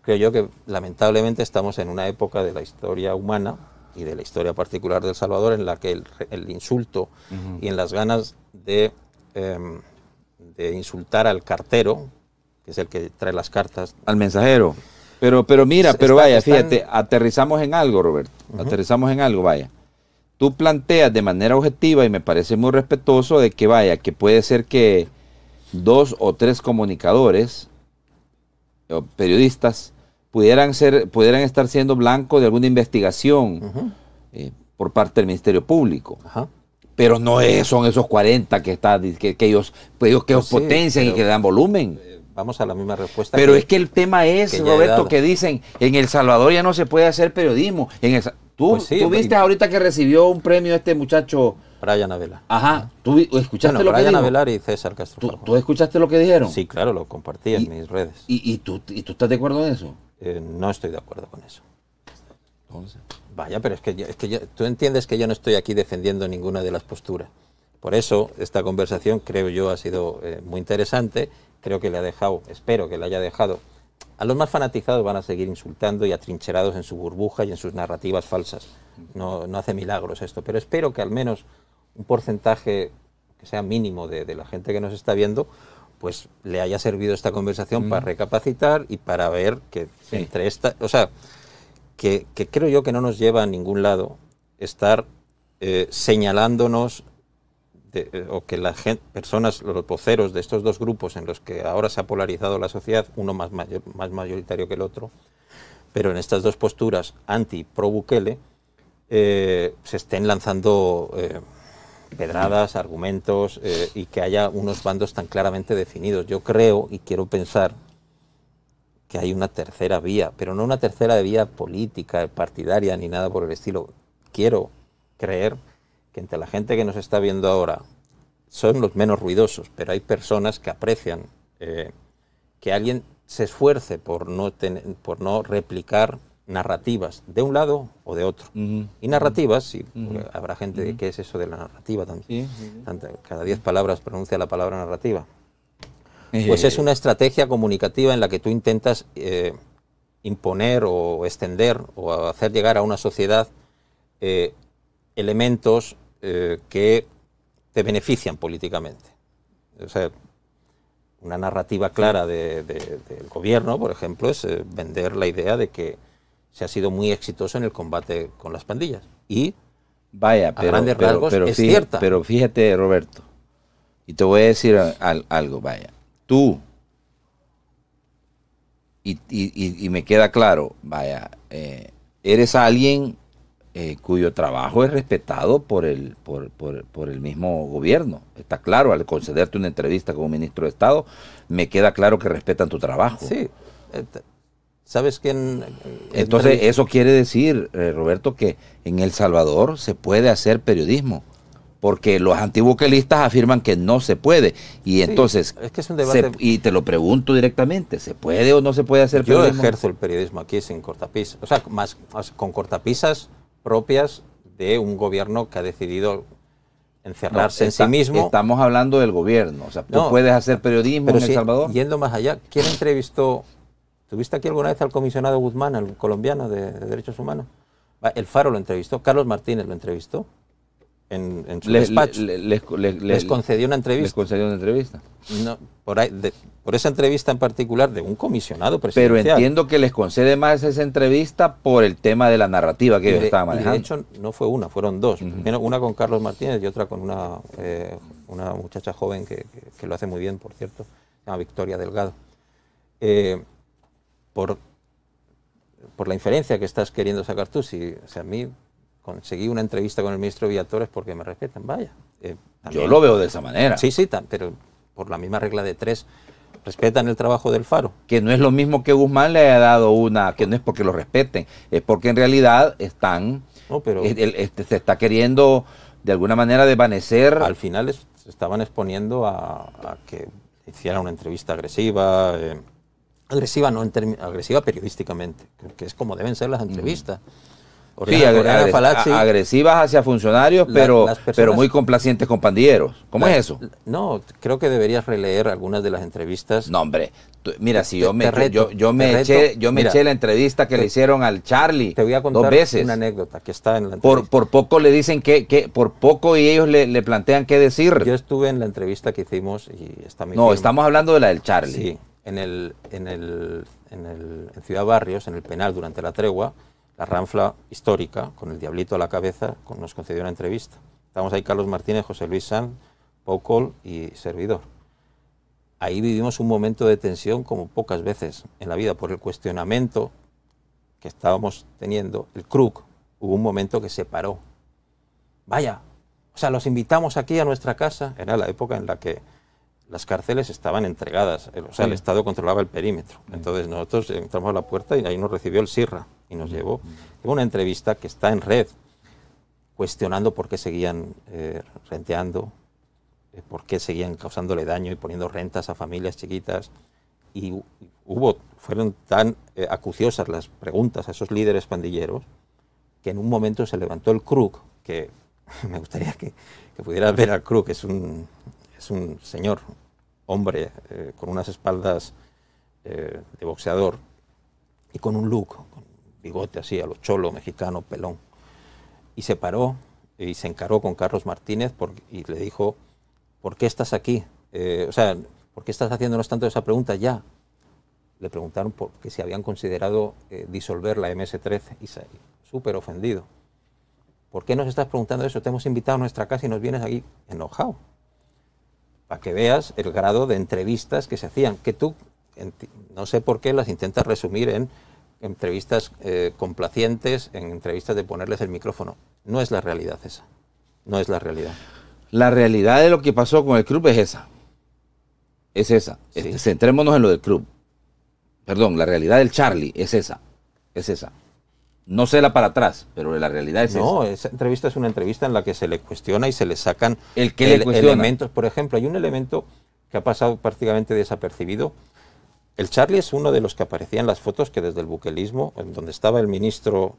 creo yo que lamentablemente estamos en una época de la historia humana y de la historia particular de El Salvador en la que el insulto y en las ganas de insultar al cartero, que es el que trae las cartas. Al mensajero. Pero mira, fíjate, aterrizamos en algo, Roberto. Aterrizamos en algo, vaya. Tú planteas de manera objetiva y me parece muy respetuoso de que puede ser que 2 o 3 comunicadores o periodistas pudieran estar siendo blanco de alguna investigación por parte del Ministerio Público. Pero no son esos 40 que ellos potencian y que le dan volumen. Vamos a la misma respuesta. Pero es que el tema es, Roberto, que dicen, en El Salvador ya no se puede hacer periodismo. ¿Tú viste ahorita que recibió un premio este muchacho? Brian Avelar. Ajá. ¿Tú escuchaste lo que dijo? Brian Avelar y César Castro. ¿Tú escuchaste lo que dijeron? Sí, claro, lo compartí en mis redes. ¿Y tú estás de acuerdo en eso? No estoy de acuerdo con eso. Entonces. Vaya, pero es que tú entiendes que yo no estoy aquí defendiendo ninguna de las posturas. Por eso esta conversación, creo yo, ha sido muy interesante. Creo que le ha dejado, espero que le haya dejado. A los más fanatizados van a seguir insultando y atrincherados en su burbuja y en sus narrativas falsas. No hace milagros esto, pero espero que al menos un porcentaje que sea mínimo de la gente que nos está viendo, pues le haya servido esta conversación para recapacitar y para ver que entre esta, o sea, que creo yo que no nos lleva a ningún lado estar señalándonos o que las personas, los voceros de estos dos grupos en los que ahora se ha polarizado la sociedad, uno más mayoritario que el otro, pero en estas dos posturas anti-pro Bukele, se estén lanzando pedradas, argumentos y que haya unos bandos tan claramente definidos. Yo creo y quiero pensar que hay una tercera vía, pero no una tercera vía política, partidaria, ni nada por el estilo. Quiero creer que entre la gente que nos está viendo ahora son los menos ruidosos, pero hay personas que aprecian que alguien se esfuerce por no replicar narrativas de un lado o de otro. Y narrativas, sí, habrá gente que ¿qué es eso de la narrativa? Cada 10 palabras pronuncia la palabra narrativa. Pues es una estrategia comunicativa en la que tú intentas imponer o extender o hacer llegar a una sociedad elementos que te benefician políticamente. O sea, una narrativa clara del gobierno, por ejemplo, es vender la idea de que se ha sido muy exitoso en el combate con las pandillas. Y vaya, a grandes rasgos es cierta. Pero fíjate, Roberto, y te voy a decir algo, vaya. Tú, y me queda claro, vaya, eres alguien cuyo trabajo es respetado por el mismo gobierno. Está claro, al concederte una entrevista como ministro de Estado, me queda claro que respetan tu trabajo. Sí, ¿Sabes quién? Entonces, eso quiere decir, Roberto, que en El Salvador se puede hacer periodismo, porque los antibuquelistas afirman que no se puede. Y entonces, es que es un debate... y te lo pregunto directamente, ¿se puede o no se puede hacer periodismo? Yo ejerzo el periodismo aquí sin cortapisas, o sea, con cortapisas propias de un gobierno que ha decidido encerrarse en sí mismo. Estamos hablando del gobierno, o sea, tú puedes hacer periodismo en El Salvador. Yendo más allá, ¿quién entrevistó? ¿Tuviste aquí alguna vez al comisionado Guzmán, el colombiano de Derechos Humanos? El Faro lo entrevistó, Carlos Martínez lo entrevistó en su despacho. Les concedió una entrevista. Les concedió una entrevista. No, por esa entrevista en particular de un comisionado presidencial. Pero entiendo que les concede más esa entrevista por el tema de la narrativa que ellos estaban manejando. De hecho, no fue una, fueron dos. Primero, una con Carlos Martínez y otra con una muchacha joven que lo hace muy bien, por cierto, se llama Victoria Delgado. Por la inferencia que estás queriendo sacar tú, si a mí conseguí una entrevista con el ministro Villatoro es porque me respetan, vaya. Yo lo veo de esa manera. Sí, pero por la misma regla de tres, respetan el trabajo del Faro. Que no es lo mismo que Guzmán le haya dado una, que no es porque lo respeten, es porque en realidad están, se está queriendo de alguna manera desvanecer. Al final se estaban exponiendo a que hiciera una entrevista agresiva, agresiva periodísticamente, que es como deben ser las entrevistas. Sí, agresivas hacia funcionarios, pero muy complacientes con pandilleros. ¿Cómo es eso? No, creo que deberías releer algunas de las entrevistas. No, hombre, mira, si yo me eché la entrevista que le hicieron al Charlie 2 veces. Una anécdota que está en la entrevista. Por poco le dicen que por poco y ellos le plantean qué decir. Yo estuve en la entrevista que hicimos y está mi No, firma. Estamos hablando de la del Charlie. Sí, en Ciudad Barrios, en el penal durante la tregua, la ranfla histórica, con el diablito a la cabeza, nos concedió una entrevista. Estábamos ahí Carlos Martínez, José Luis Sanz, Pau Col y servidor. Ahí vivimos un momento de tensión como pocas veces en la vida, por el cuestionamiento que estábamos teniendo. El CRUC, hubo un momento que se paró. Vaya, o sea, los invitamos aquí a nuestra casa. Era la época en la que las cárceles estaban entregadas, o sea, el Estado controlaba el perímetro. Entonces nosotros entramos a la puerta y ahí nos recibió el SIRRA y nos llevó. Hubo una entrevista que está en red, cuestionando por qué seguían renteando, por qué seguían causándole daño y poniendo rentas a familias chiquitas. Y fueron tan acuciosas las preguntas a esos líderes pandilleros que en un momento se levantó el CRUC, que me gustaría que pudieras ver al CRUC, es un señor, hombre, con unas espaldas de boxeador y con un look, con bigote así, a lo cholo, mexicano, pelón. Y se paró y se encaró con Carlos Martínez y le dijo, ¿por qué estás aquí? O sea, ¿por qué estás haciéndonos tanto esa pregunta ya? Le preguntaron por qué si habían considerado disolver la MS-13 y súper ofendido. ¿Por qué nos estás preguntando eso? Te hemos invitado a nuestra casa y nos vienes aquí enojado. Para que veas el grado de entrevistas que se hacían, que tú, no sé por qué, las intentas resumir en entrevistas complacientes, en entrevistas de ponerles el micrófono. No es la realidad esa, no es la realidad. La realidad de lo que pasó con el club es esa. Es esa. Sí. Centrémonos en lo del club. Perdón, la realidad del Charlie es esa. Es esa. No sé la para atrás, pero la realidad es esa. No, esa entrevista es una entrevista en la que se le cuestiona y se le sacan elementos. Por ejemplo, hay un elemento que ha pasado prácticamente desapercibido. El Charlie es uno de los que aparecía en las fotos que desde el buquelismo, donde estaba el ministro,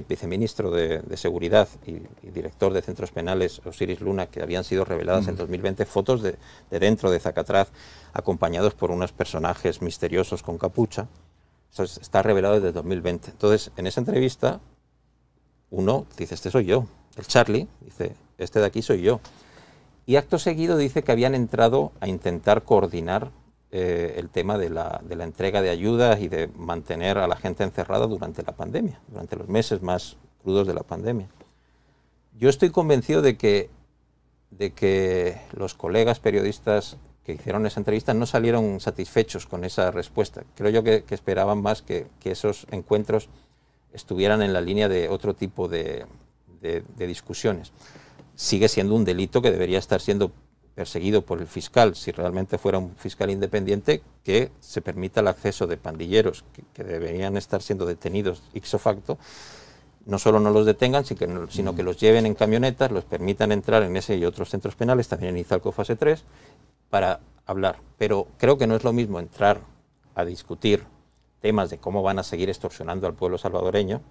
viceministro de Seguridad y director de centros penales, Osiris Luna, que habían sido reveladas en 2020, fotos de dentro de Zacatraz, acompañados por unos personajes misteriosos con capucha. Eso está revelado desde 2020. Entonces, en esa entrevista, uno dice, este soy yo. El Charlie dice, este de aquí soy yo. Y acto seguido dice que habían entrado a intentar coordinar el tema de la entrega de ayudas y de mantener a la gente encerrada durante la pandemia, durante los meses más crudos de la pandemia. Yo estoy convencido de que los colegas periodistas que hicieron esa entrevista no salieron satisfechos con esa respuesta. Creo yo que esperaban más que esos encuentros estuvieran en la línea de otro tipo de discusiones. Sigue siendo un delito que debería estar siendo perseguido por el fiscal, si realmente fuera un fiscal independiente, que se permita el acceso de pandilleros que deberían estar siendo detenidos ipso facto, no solo no los detengan, sino que los lleven en camionetas, los permitan entrar en ese y otros centros penales, también en Izalco fase 3, para hablar. Pero creo que no es lo mismo entrar a discutir temas de cómo van a seguir extorsionando al pueblo salvadoreño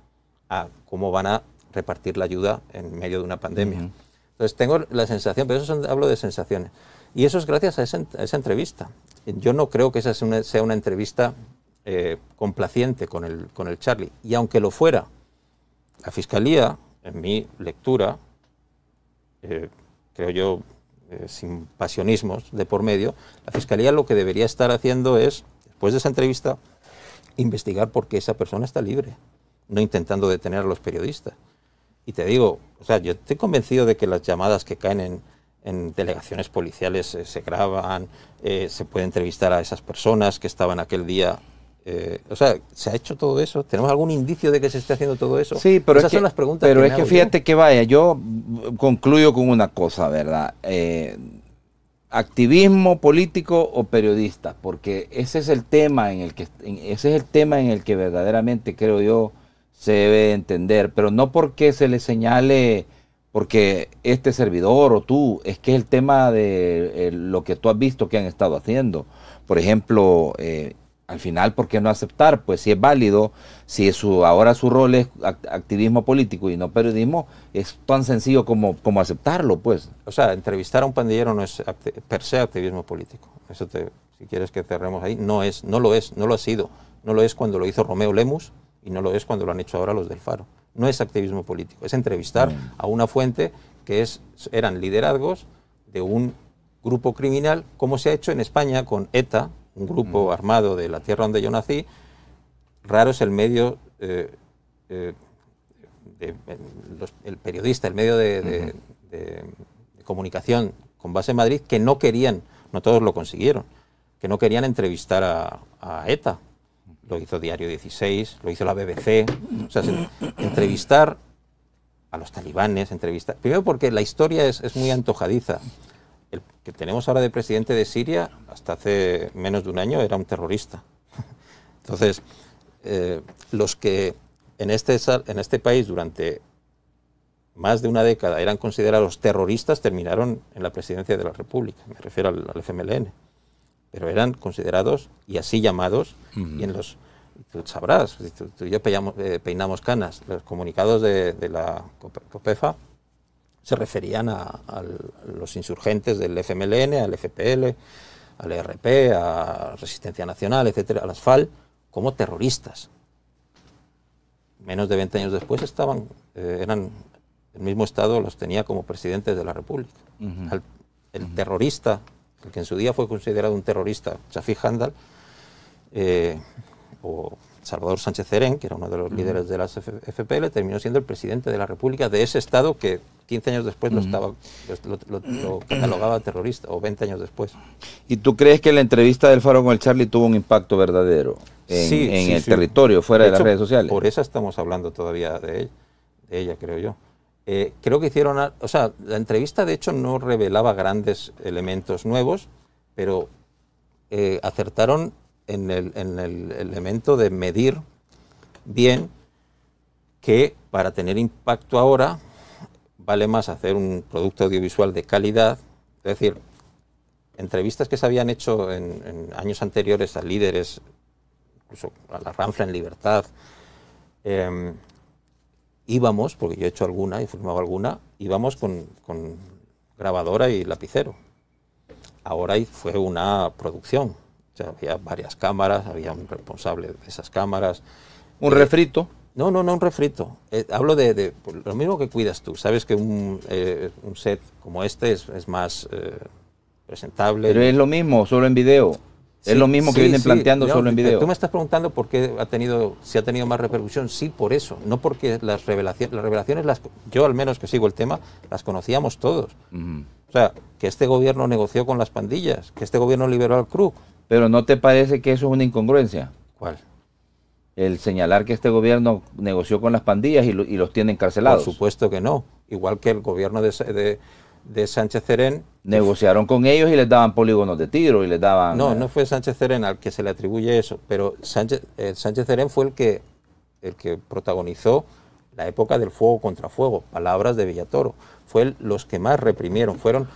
a cómo van a repartir la ayuda en medio de una pandemia. Entonces tengo la sensación, pero hablo de sensaciones, y eso es gracias a esa entrevista. Yo no creo que esa sea una entrevista complaciente con el Charlie, y aunque lo fuera, la Fiscalía, en mi lectura, creo yo, sin pasionismos de por medio, la Fiscalía lo que debería estar haciendo es, después de esa entrevista, investigar por qué esa persona está libre, no intentando detener a los periodistas. Y te digo, o sea, yo estoy convencido de que las llamadas que caen en delegaciones policiales se graban, se puede entrevistar a esas personas que estaban aquel día. O sea, ¿se ha hecho todo eso? ¿Tenemos algún indicio de que se esté haciendo todo eso? Sí, pero esas son las preguntas. Pero es que fíjate que vaya, yo concluyo con una cosa, ¿verdad? Activismo político o periodista, porque ese es el tema en el que verdaderamente creo yo se debe entender, pero no porque se le señale, porque este servidor o tú, es que es el tema de lo que tú has visto que han estado haciendo. Por ejemplo, al final, ¿por qué no aceptar? Pues si es válido, si ahora su rol es activismo político y no periodismo, es tan sencillo como aceptarlo, pues. O sea, entrevistar a un pandillero no es per se activismo político. Eso si quieres que cerremos ahí, no lo ha sido. No lo es cuando lo hizo Romeo Lemus y no lo es cuando lo han hecho ahora los del Faro. No es activismo político, es entrevistar a una fuente que eran liderazgos de un grupo criminal, como se ha hecho en España con ETA, un grupo armado de la tierra donde yo nací. Raro es el medio, el periodista, el medio de comunicación con base en Madrid, que no querían, no todos lo consiguieron, que no querían entrevistar a ETA. Lo hizo Diario 16, lo hizo la BBC. O sea, entrevistar a los talibanes, primero porque la historia es muy antojadiza. El que tenemos ahora de presidente de Siria, hasta hace menos de un año, era un terrorista. Entonces, los que en este país durante más de una década eran considerados terroristas, terminaron en la presidencia de la República. Me refiero al FMLN. Pero eran considerados y así llamados, y tú sabrás, tú y yo peinamos canas, los comunicados de la COPEFA se referían a los insurgentes del FMLN, al FPL, al ERP, a Resistencia Nacional, etcétera, a las FAL, como terroristas. Menos de 20 años después eran el mismo Estado los tenía como presidentes de la República. El terrorista, el que en su día fue considerado un terrorista, Chafik Handal, o Salvador Sánchez Cerén, que era uno de los líderes de las FPL, terminó siendo el presidente de la República de ese Estado que 15 años después lo catalogaba terrorista, o 20 años después. ¿Y tú crees que la entrevista del Faro con el Charlie tuvo un impacto verdadero en el territorio, fuera de las redes sociales? Por eso estamos hablando todavía de ella, creo yo. Creo que hicieron, o sea, la entrevista de hecho no revelaba grandes elementos nuevos, pero acertaron en el elemento de medir bien que para tener impacto ahora vale más hacer un producto audiovisual de calidad. Es decir, entrevistas que se habían hecho en años anteriores a líderes, incluso a la Ranfla en Libertad, íbamos, porque yo he hecho alguna y filmado alguna, íbamos con grabadora y lapicero. Ahora fue una producción. O sea, había varias cámaras, había un responsable de esas cámaras. ¿Un refrito? No, un refrito. Hablo de lo mismo que cuidas tú. Sabes que un set como este es más presentable. Pero es lo mismo, solo en video. Es lo mismo que vienen planteando, solo en video. Tú me estás preguntando por qué si ha tenido más repercusión. Sí, por eso. No porque las revelaciones, yo al menos que sigo el tema, las conocíamos todos. O sea, que este gobierno negoció con las pandillas, que este gobierno liberó al Krug. Pero ¿no te parece que eso es una incongruencia? ¿Cuál? El señalar que este gobierno negoció con las pandillas y los tiene encarcelados. Por supuesto que no. Igual que el gobierno de Sánchez Cerén. Negociaron con ellos y les daban polígonos de tiro y les daban... No, no fue Sánchez Cerén al que se le atribuye eso, pero Sánchez Cerén fue el que protagonizó la época del fuego contra fuego, palabras de Villatoro. Fue los que más reprimieron, fueron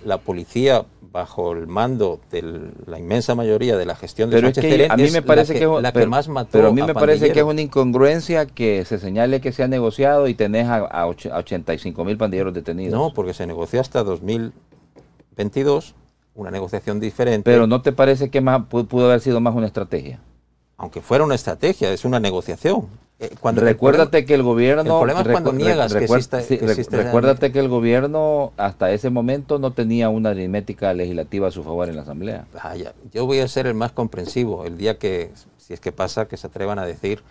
la policía bajo el mando de la inmensa mayoría de la gestión de Sánchez Cerén, a mí me parece la que más mató. Pero a mí me parece que es una incongruencia que se señale que se ha negociado y tenés a 85.000 pandilleros detenidos. No, porque se negoció hasta 2022, una negociación diferente. Pero ¿no te parece que pudo haber sido más una estrategia? Aunque fuera una estrategia, es una negociación. Recuérdate que el gobierno... El problema es cuando niegas que existe recuérdate que el gobierno hasta ese momento no tenía una aritmética legislativa a su favor en la Asamblea. Yo voy a ser el más comprensivo el día que, si es que pasa, que se atrevan a decir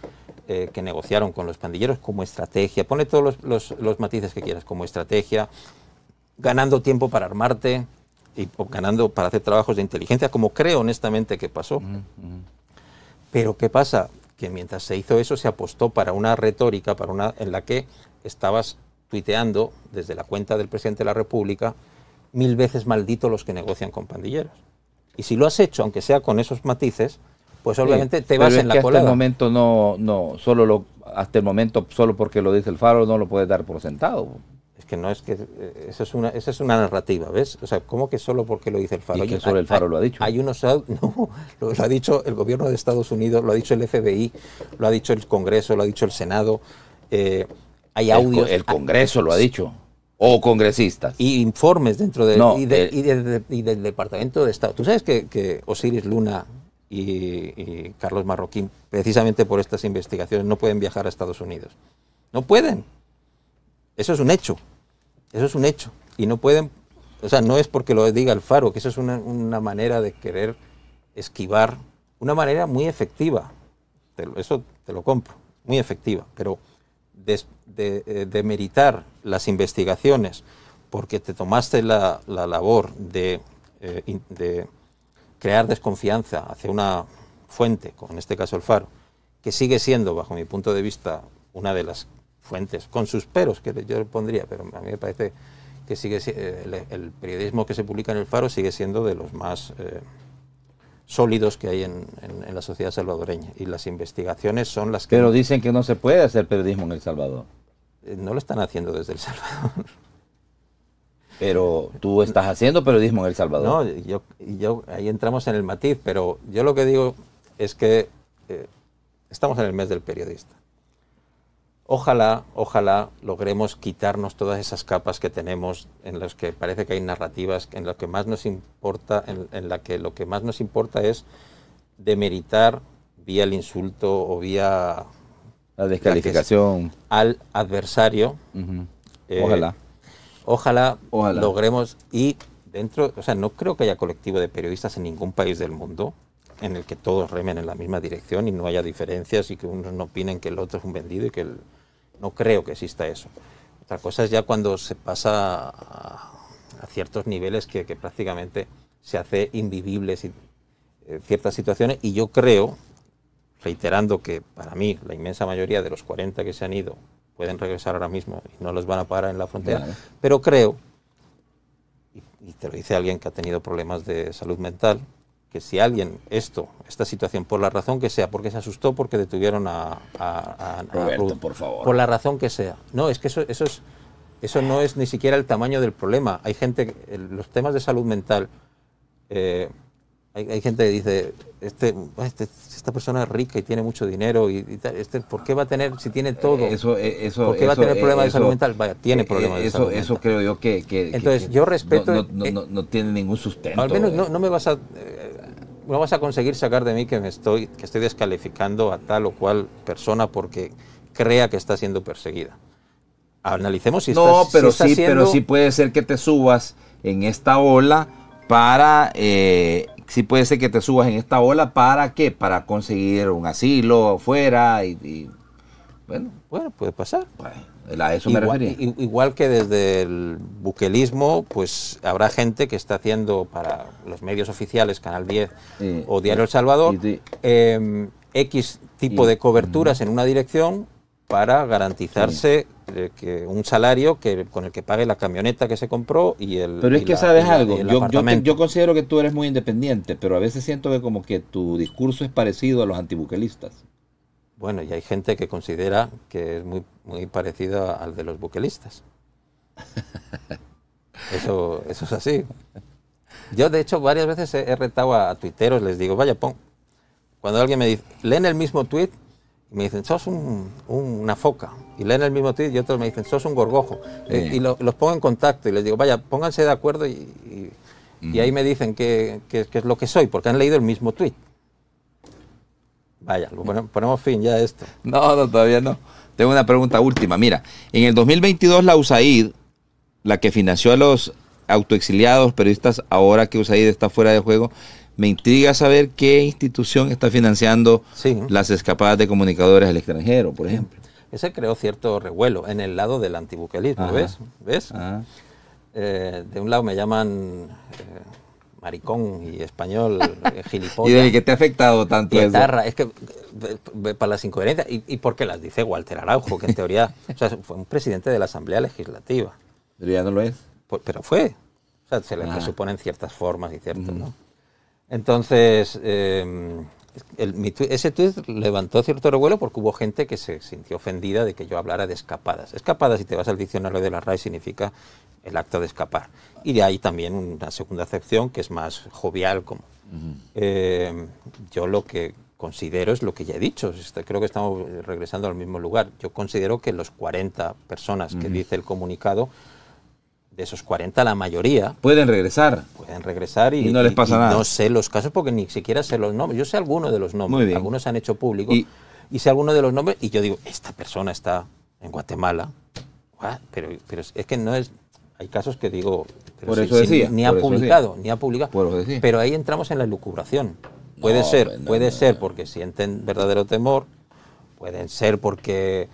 que negociaron con los pandilleros como estrategia. Pone todos los matices que quieras, como estrategia, ganando tiempo para armarte o ganando para hacer trabajos de inteligencia, como creo honestamente que pasó. Pero ¿qué pasa? Que mientras se hizo eso se apostó para una retórica en la que estabas tuiteando desde la cuenta del presidente de la República 1000 veces maldito los que negocian con pandilleros. Y si lo has hecho, aunque sea con esos matices, pues obviamente te vas en la colada. Hasta el momento solo porque lo dice el Faro no lo puedes dar por sentado. Es que no es que esa es una narrativa, ¿ves? O sea, ¿cómo que solo porque lo dice el Faro? ¿Y que solo el Faro lo ha dicho? No, lo ha dicho el gobierno de Estados Unidos, lo ha dicho el FBI, lo ha dicho el Congreso, lo ha dicho el Senado. Hay audios. El Congreso lo ha dicho. O congresistas. Y informes dentro de... y del Departamento de Estado. Tú sabes que Osiris Luna y Carlos Marroquín, precisamente por estas investigaciones, no pueden viajar a Estados Unidos. No pueden. Eso es un hecho. Eso es un hecho. Y no pueden, o sea, no es porque lo diga el Faro, que eso es una manera de querer esquivar, una manera muy efectiva. Eso te lo compro, muy efectiva. Pero de meritar las investigaciones porque te tomaste la labor de crear desconfianza hacia una fuente, como en este caso el Faro, que sigue siendo, bajo mi punto de vista, una de las fuentes, con sus peros que yo le pondría, pero a mí me parece que el periodismo que se publica en el Faro sigue siendo de los más sólidos que hay en la sociedad salvadoreña, y las investigaciones son las que... Pero dicen que no se puede hacer periodismo en El Salvador. No lo están haciendo desde El Salvador. Pero tú estás haciendo periodismo en El Salvador. No, yo ahí entramos en el matiz, pero yo lo que digo es que estamos en el mes del periodista. Ojalá logremos quitarnos todas esas capas que tenemos en las que parece que hay narrativas en las que más nos importa, en la que lo que más nos importa es demeritar vía el insulto o vía la descalificación al adversario. Ojalá logremos, y dentro, o sea, no creo que haya colectivo de periodistas en ningún país del mundo en el que todos remen en la misma dirección y no haya diferencias y que unos no opinen que el otro es un vendido y que no creo que exista eso. Otra cosa es ya cuando se pasa a ciertos niveles que prácticamente se hace invivibles ciertas situaciones, y yo creo, reiterando que para mí la inmensa mayoría de los 40 que se han ido pueden regresar ahora mismo y no los van a parar en la frontera, claro. Pero creo, y te lo dice alguien que ha tenido problemas de salud mental, que si alguien, esta situación, por la razón que sea, porque se asustó, porque detuvieron a Roberto, Ruth, por favor. Por la razón que sea. No, es que eso no es ni siquiera el tamaño del problema. Hay gente, los temas de salud mental, hay gente que dice, esta persona es rica y tiene mucho dinero, ¿por qué va a tener, si tiene todo? ¿Por qué va a tener problemas de salud mental? Vaya, tiene problemas de salud mental. Eso creo yo que entonces, yo respeto... No tiene ningún sustento. Al menos no me vas a conseguir sacar de mí que estoy descalificando a tal o cual persona porque crea que está siendo perseguida. Analicemos si pero sí puede ser que te subas en esta ola para... sí puede ser que te subas en esta ola para ¿qué? Para conseguir un asilo fuera y bueno, puede pasar. A eso me refería. Igual que desde el buquelismo, pues habrá gente que está haciendo para los medios oficiales, Canal 10 o Diario El Salvador, X tipo de coberturas en una dirección para garantizarse que un salario con el que pague la camioneta que se compró y el... Pero es que sabes algo, yo considero que tú eres muy independiente, pero a veces siento que como que tu discurso es parecido a los antibuquelistas. Bueno, y hay gente que considera que es muy parecido al de los buquelistas. Eso es así. Yo, de hecho, varias veces he retado a tuiteros, les digo, vaya, cuando alguien me dice, leen el mismo tuit, y me dicen, sos una foca, y leen el mismo tuit, y otros me dicen, sos un gorgojo, y los pongo en contacto, y les digo, vaya, pónganse de acuerdo, y ahí me dicen qué es lo que soy, porque han leído el mismo tuit. Vaya, ponemos fin ya a esto. No, todavía no. Tengo una pregunta última. Mira, en el 2022 la USAID, la que financió a los autoexiliados periodistas, ahora que USAID está fuera de juego, me intriga saber qué institución está financiando las escapadas de comunicadores al extranjero, por ejemplo. Ese creó cierto revuelo en el lado del antibuquelismo, ¿ves? De un lado me llaman maricón y español, gilipollas. ¿Y de qué te ha afectado tanto guitarra, eso? Es que para las incoherencias, y porque las dice Walter Araujo, que en teoría fue un presidente de la Asamblea Legislativa. Pero ya no lo es. Pero fue. O sea, se le presuponen ciertas formas y ciertos, ¿no? Entonces, ese tuit levantó cierto revuelo porque hubo gente que se sintió ofendida de que yo hablara de escapadas. Escapadas, si te vas al diccionario de la RAE, significa el acto de escapar. Y de ahí también una segunda acepción que es más jovial. Yo lo que considero es lo que ya he dicho. Creo que estamos regresando al mismo lugar. Yo considero que los 40 personas que dice el comunicado, de esos 40, la mayoría... Pueden regresar. Pueden regresar y no les pasa nada. No sé los casos porque ni siquiera sé los nombres. Yo sé algunos de los nombres. Algunos se han hecho públicos. Y sé algunos de los nombres y yo digo, esta persona está en Guatemala. Pero es que no es... Hay casos que digo... Por eso decía. Ni ha publicado. Pero ahí entramos en la elucubración. Puede ser porque sienten verdadero temor. Pueden ser porque...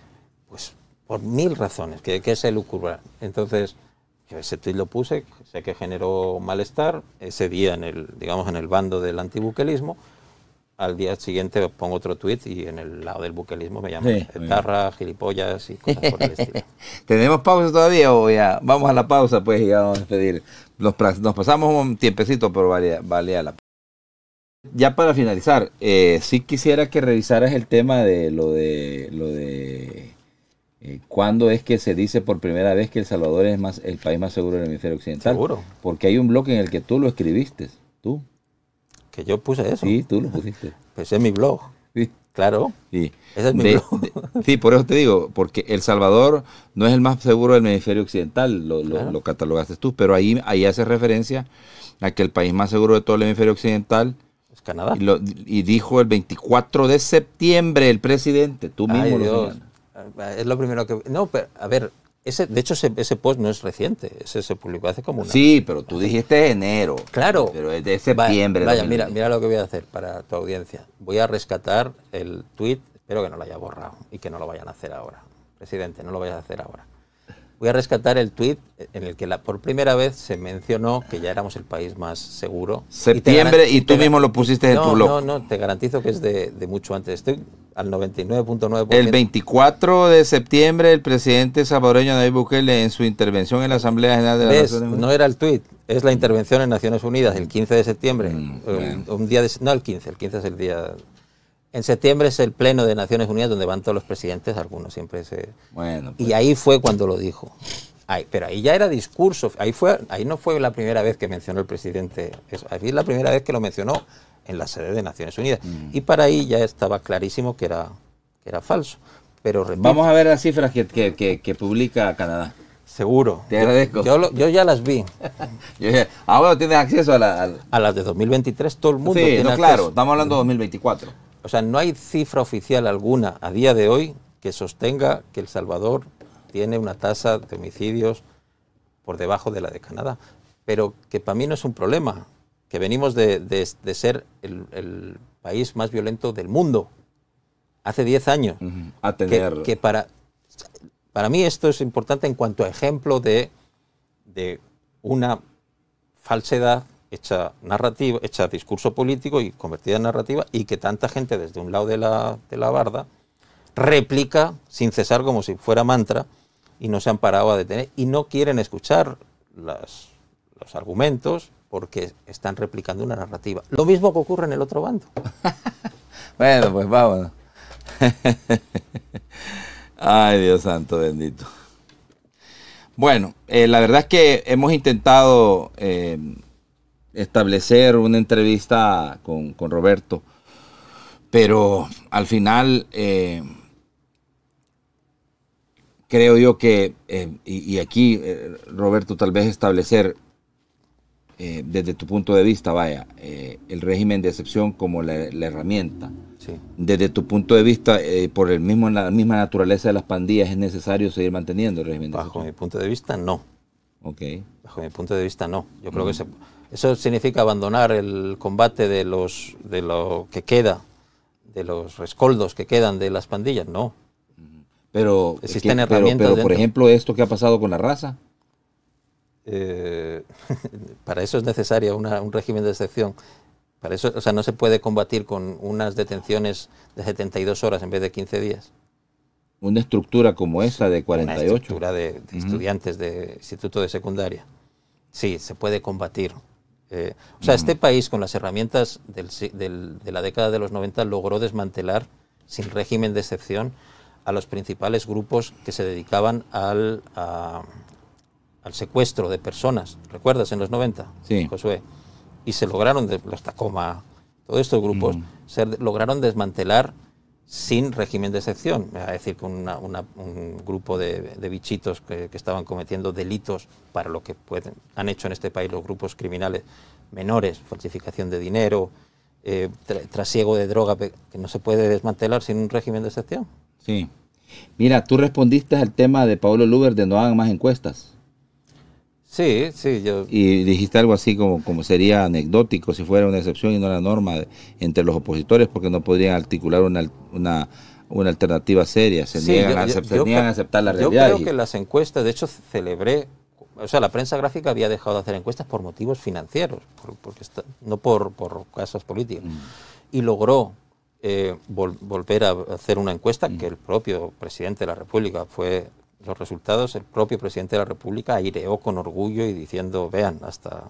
Pues por mil razones. Que es elucubrar. Entonces... Yo ese tuit lo puse, sé que generó malestar, ese día en el bando del antibuquelismo, al día siguiente pongo otro tuit y en el lado del buquelismo me llaman guitarra, gilipollas y cosas por el estilo. ¿Tenemos pausa todavía o ya? Vamos a la pausa pues y ya vamos a despedir. Nos pasamos un tiempecito, pero valía la pena. Ya para finalizar, sí quisiera que revisaras el tema de lo de ¿cuándo es que se dice por primera vez que El Salvador es el país más seguro del hemisferio occidental? Seguro. Porque hay un blog en el que tú lo escribiste, tú. ¿Que yo puse eso? Sí, tú lo pusiste. Pues es mi blog. Sí. Claro. Sí. Ese es mi blog. Sí, por eso te digo, porque El Salvador no es el más seguro del hemisferio occidental, lo catalogaste tú, pero ahí hace referencia a que el país más seguro de todo el hemisferio occidental es Canadá. Y dijo el 24 de septiembre el presidente, tú mismo lo señalas. Es lo primero que... No, pero a ver, de hecho ese post no es reciente, ese se publicó hace como una... Sí, pero tú dijiste enero. Claro. Pero es de septiembre. Vaya, mira lo que voy a hacer para tu audiencia. Voy a rescatar el tuit, espero que no lo haya borrado y que no lo vayan a hacer ahora. Presidente, no lo vayas a hacer ahora. Voy a rescatar el tuit en el que por primera vez se mencionó que ya éramos el país más seguro. Septiembre y tú mismo lo pusiste en tu blog. No, te garantizo que es de mucho antes. Estoy al 99.9%. El 24 de septiembre el presidente salvadoreño Nayib Bukele en su intervención en la Asamblea General de las Naciones Unidas. No era el tuit, es la intervención en Naciones Unidas el 15 de septiembre. Un día no el 15 es el día... En septiembre es el pleno de Naciones Unidas donde van todos los presidentes, algunos siempre se... Bueno, pues. Y ahí fue cuando lo dijo. Pero ahí ya era discurso, ahí no fue la primera vez que mencionó el presidente eso, ahí es la primera vez que lo mencionó en la sede de Naciones Unidas. Y para ahí ya estaba clarísimo que era falso. Pero repito, vamos a ver las cifras que publica Canadá. Seguro. Te agradezco. Yo ya las vi. Bueno, tienes acceso a las de 2023, todo el mundo tiene acceso. Claro, estamos hablando de 2024. O sea, no hay cifra oficial alguna a día de hoy que sostenga que El Salvador tiene una tasa de homicidios por debajo de la de Canadá. Pero que para mí no es un problema, que venimos de ser el país más violento del mundo hace 10 años. A tener... Que para mí esto es importante en cuanto a ejemplo de una falsedad hecha narrativa, hecha discurso político y convertida en narrativa, y que tanta gente desde un lado de la barda replica sin cesar como si fuera mantra y no se han parado a detener y no quieren escuchar los argumentos porque están replicando una narrativa. Lo mismo que ocurre en el otro bando. Bueno, pues vámonos. Ay, Dios santo bendito. Bueno, la verdad es que hemos intentado establecer una entrevista con Roberto, pero al final creo yo que, y aquí, Roberto, tal vez establecer desde tu punto de vista, vaya, el régimen de excepción como la herramienta. Sí. Desde tu punto de vista, por la misma naturaleza de las pandillas, ¿es necesario seguir manteniendo el régimen de excepción? Bajo mi punto de vista, no. Okay. Bajo mi punto de vista, no. Yo creo que eso significa abandonar el combate de lo que queda, de los rescoldos que quedan de las pandillas, no. Pero, existen herramientas pero por ejemplo, esto que ha pasado con la raza. Para eso es necesario un régimen de excepción. Para eso, o sea, no se puede combatir con unas detenciones de 72 horas en vez de 15 días. Una estructura como esa de 48. Una estructura de estudiantes de instituto de secundaria. Sí, se puede combatir. O sea, este país con las herramientas de la década de los 90 logró desmantelar, sin régimen de excepción, a los principales grupos que se dedicaban al secuestro de personas. ¿Recuerdas en los 90? Sí. Josué. Y se lograron, los Tacoma, todos estos grupos, se lograron desmantelar sin régimen de excepción. Es decir, con un grupo de bichitos que estaban cometiendo delitos para lo que han hecho en este país los grupos criminales menores, falsificación de dinero, trasiego de droga, que no se puede desmantelar sin un régimen de excepción. Sí. Mira, tú respondiste al tema de Pablo Luber de no hagan más encuestas. Sí, sí, yo... Y dijiste algo así como sería anecdótico si fuera una excepción y no la norma entre los opositores, porque no podrían articular una alternativa seria, se niegan a aceptar la realidad. Yo creo que las encuestas, de hecho celebré, o sea, la prensa gráfica había dejado de hacer encuestas por motivos financieros, no por casos políticos, y logró volver a hacer una encuesta que el propio presidente de la República los resultados, el propio presidente de la República aireó con orgullo y diciendo, vean, hasta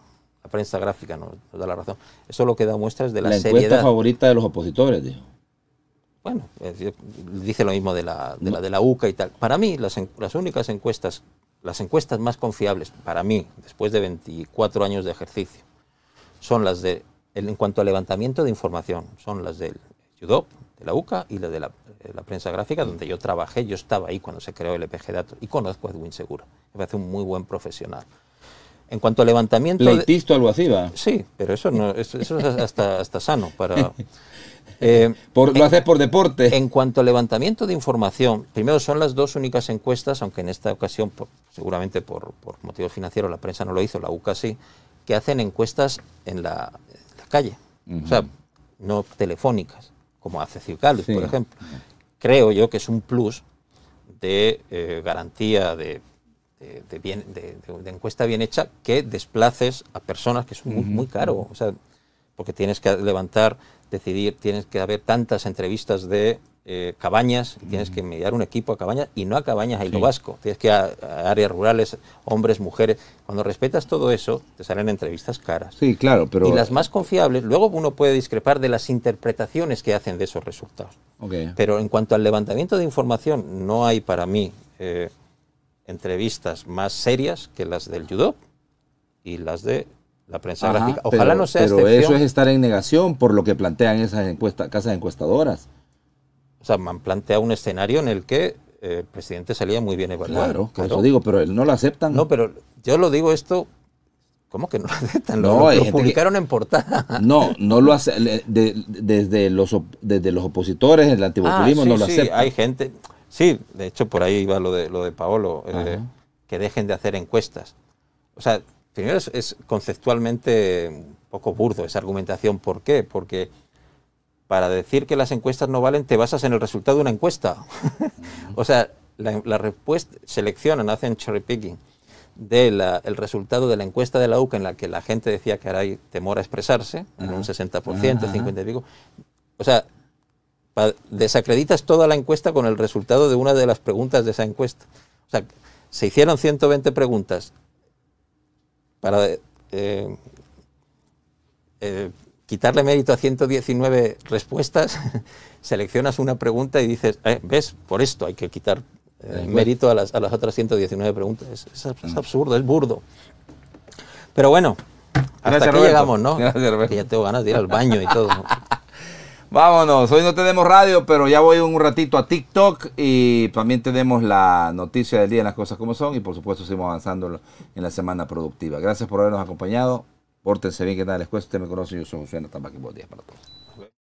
la prensa gráfica nos da la razón. Eso lo que da muestras de la seriedad. La encuesta favorita de los opositores, dijo. Bueno, dice lo mismo de la UCA y tal. Para mí, las únicas encuestas, las encuestas más confiables, para mí, después de 24 años de ejercicio, son las en cuanto a levantamiento de información, son las del UDOP, de la UCA y las de la prensa gráfica, donde yo trabajé. Yo estaba ahí cuando se creó el EPG Datos y conozco a Edwin Segura. Me parece un muy buen profesional. En cuanto a levantamiento... ¿Pleitisto algo así, va? Sí, pero eso es hasta sano para... lo haces por deporte. En cuanto a levantamiento de información, primero son las dos únicas encuestas, aunque en esta ocasión, seguramente por motivos financieros, la prensa no lo hizo, la UCA sí, que hacen encuestas en la calle. O sea, no telefónicas, como hace Ciudadanos, por ejemplo. Creo yo que es un plus de garantía de encuesta bien hecha, que desplaces a personas, que es muy caro. O sea, porque tienes que levantar, decidir, tienes que haber tantas entrevistas de Cabañas, tienes que mediar un equipo a Cabañas y no a Cabañas a Hilo Vasco, tienes que ir a áreas rurales, hombres, mujeres. Cuando respetas todo eso, te salen entrevistas caras. Sí, claro, pero... Y las más confiables, luego uno puede discrepar de las interpretaciones que hacen de esos resultados. Okay. Pero en cuanto al levantamiento de información, no hay para mí entrevistas más serias que las del UDOP y las de la prensa gráfica. Ojalá no sea excepción. Pero eso es estar en negación por lo que plantean esas casas encuestadoras. O sea, me han planteado un escenario en el que el presidente salía muy bien evaluado. Claro, eso digo, pero no lo aceptan. No, pero yo lo digo esto... ¿Cómo que no lo aceptan? Lo publicaron en portada. No lo hace. Desde los opositores, el antipopulismo no lo aceptan. Sí, hay gente... Sí, de hecho por ahí iba lo de Paolo, que dejen de hacer encuestas. O sea, primero es conceptualmente un poco burdo esa argumentación. ¿Por qué? Porque para decir que las encuestas no valen te basas en el resultado de una encuesta. O sea, la respuesta, seleccionan, hacen cherry picking del resultado de la encuesta de la UCA en la que la gente decía que ahora hay temor a expresarse, en un 60%, 50 y pico. O sea, desacreditas toda la encuesta con el resultado de una de las preguntas de esa encuesta. O sea, se hicieron 120 preguntas para quitarle mérito a 119 respuestas, seleccionas una pregunta y dices, ¿ves? Por esto hay que quitar mérito a las otras 119 preguntas. Es absurdo, es burdo. Pero bueno, hasta aquí llegamos, ¿no? Gracias, que ya tengo ganas de ir al baño y todo. Vámonos, hoy no tenemos radio, pero ya voy un ratito a TikTok y también tenemos la noticia del día en Las Cosas Como Son y por supuesto seguimos avanzando en la semana productiva. Gracias por habernos acompañado, pórtense bien, que nada les cueste, usted me conoce, yo soy José Natán Buen día para todos.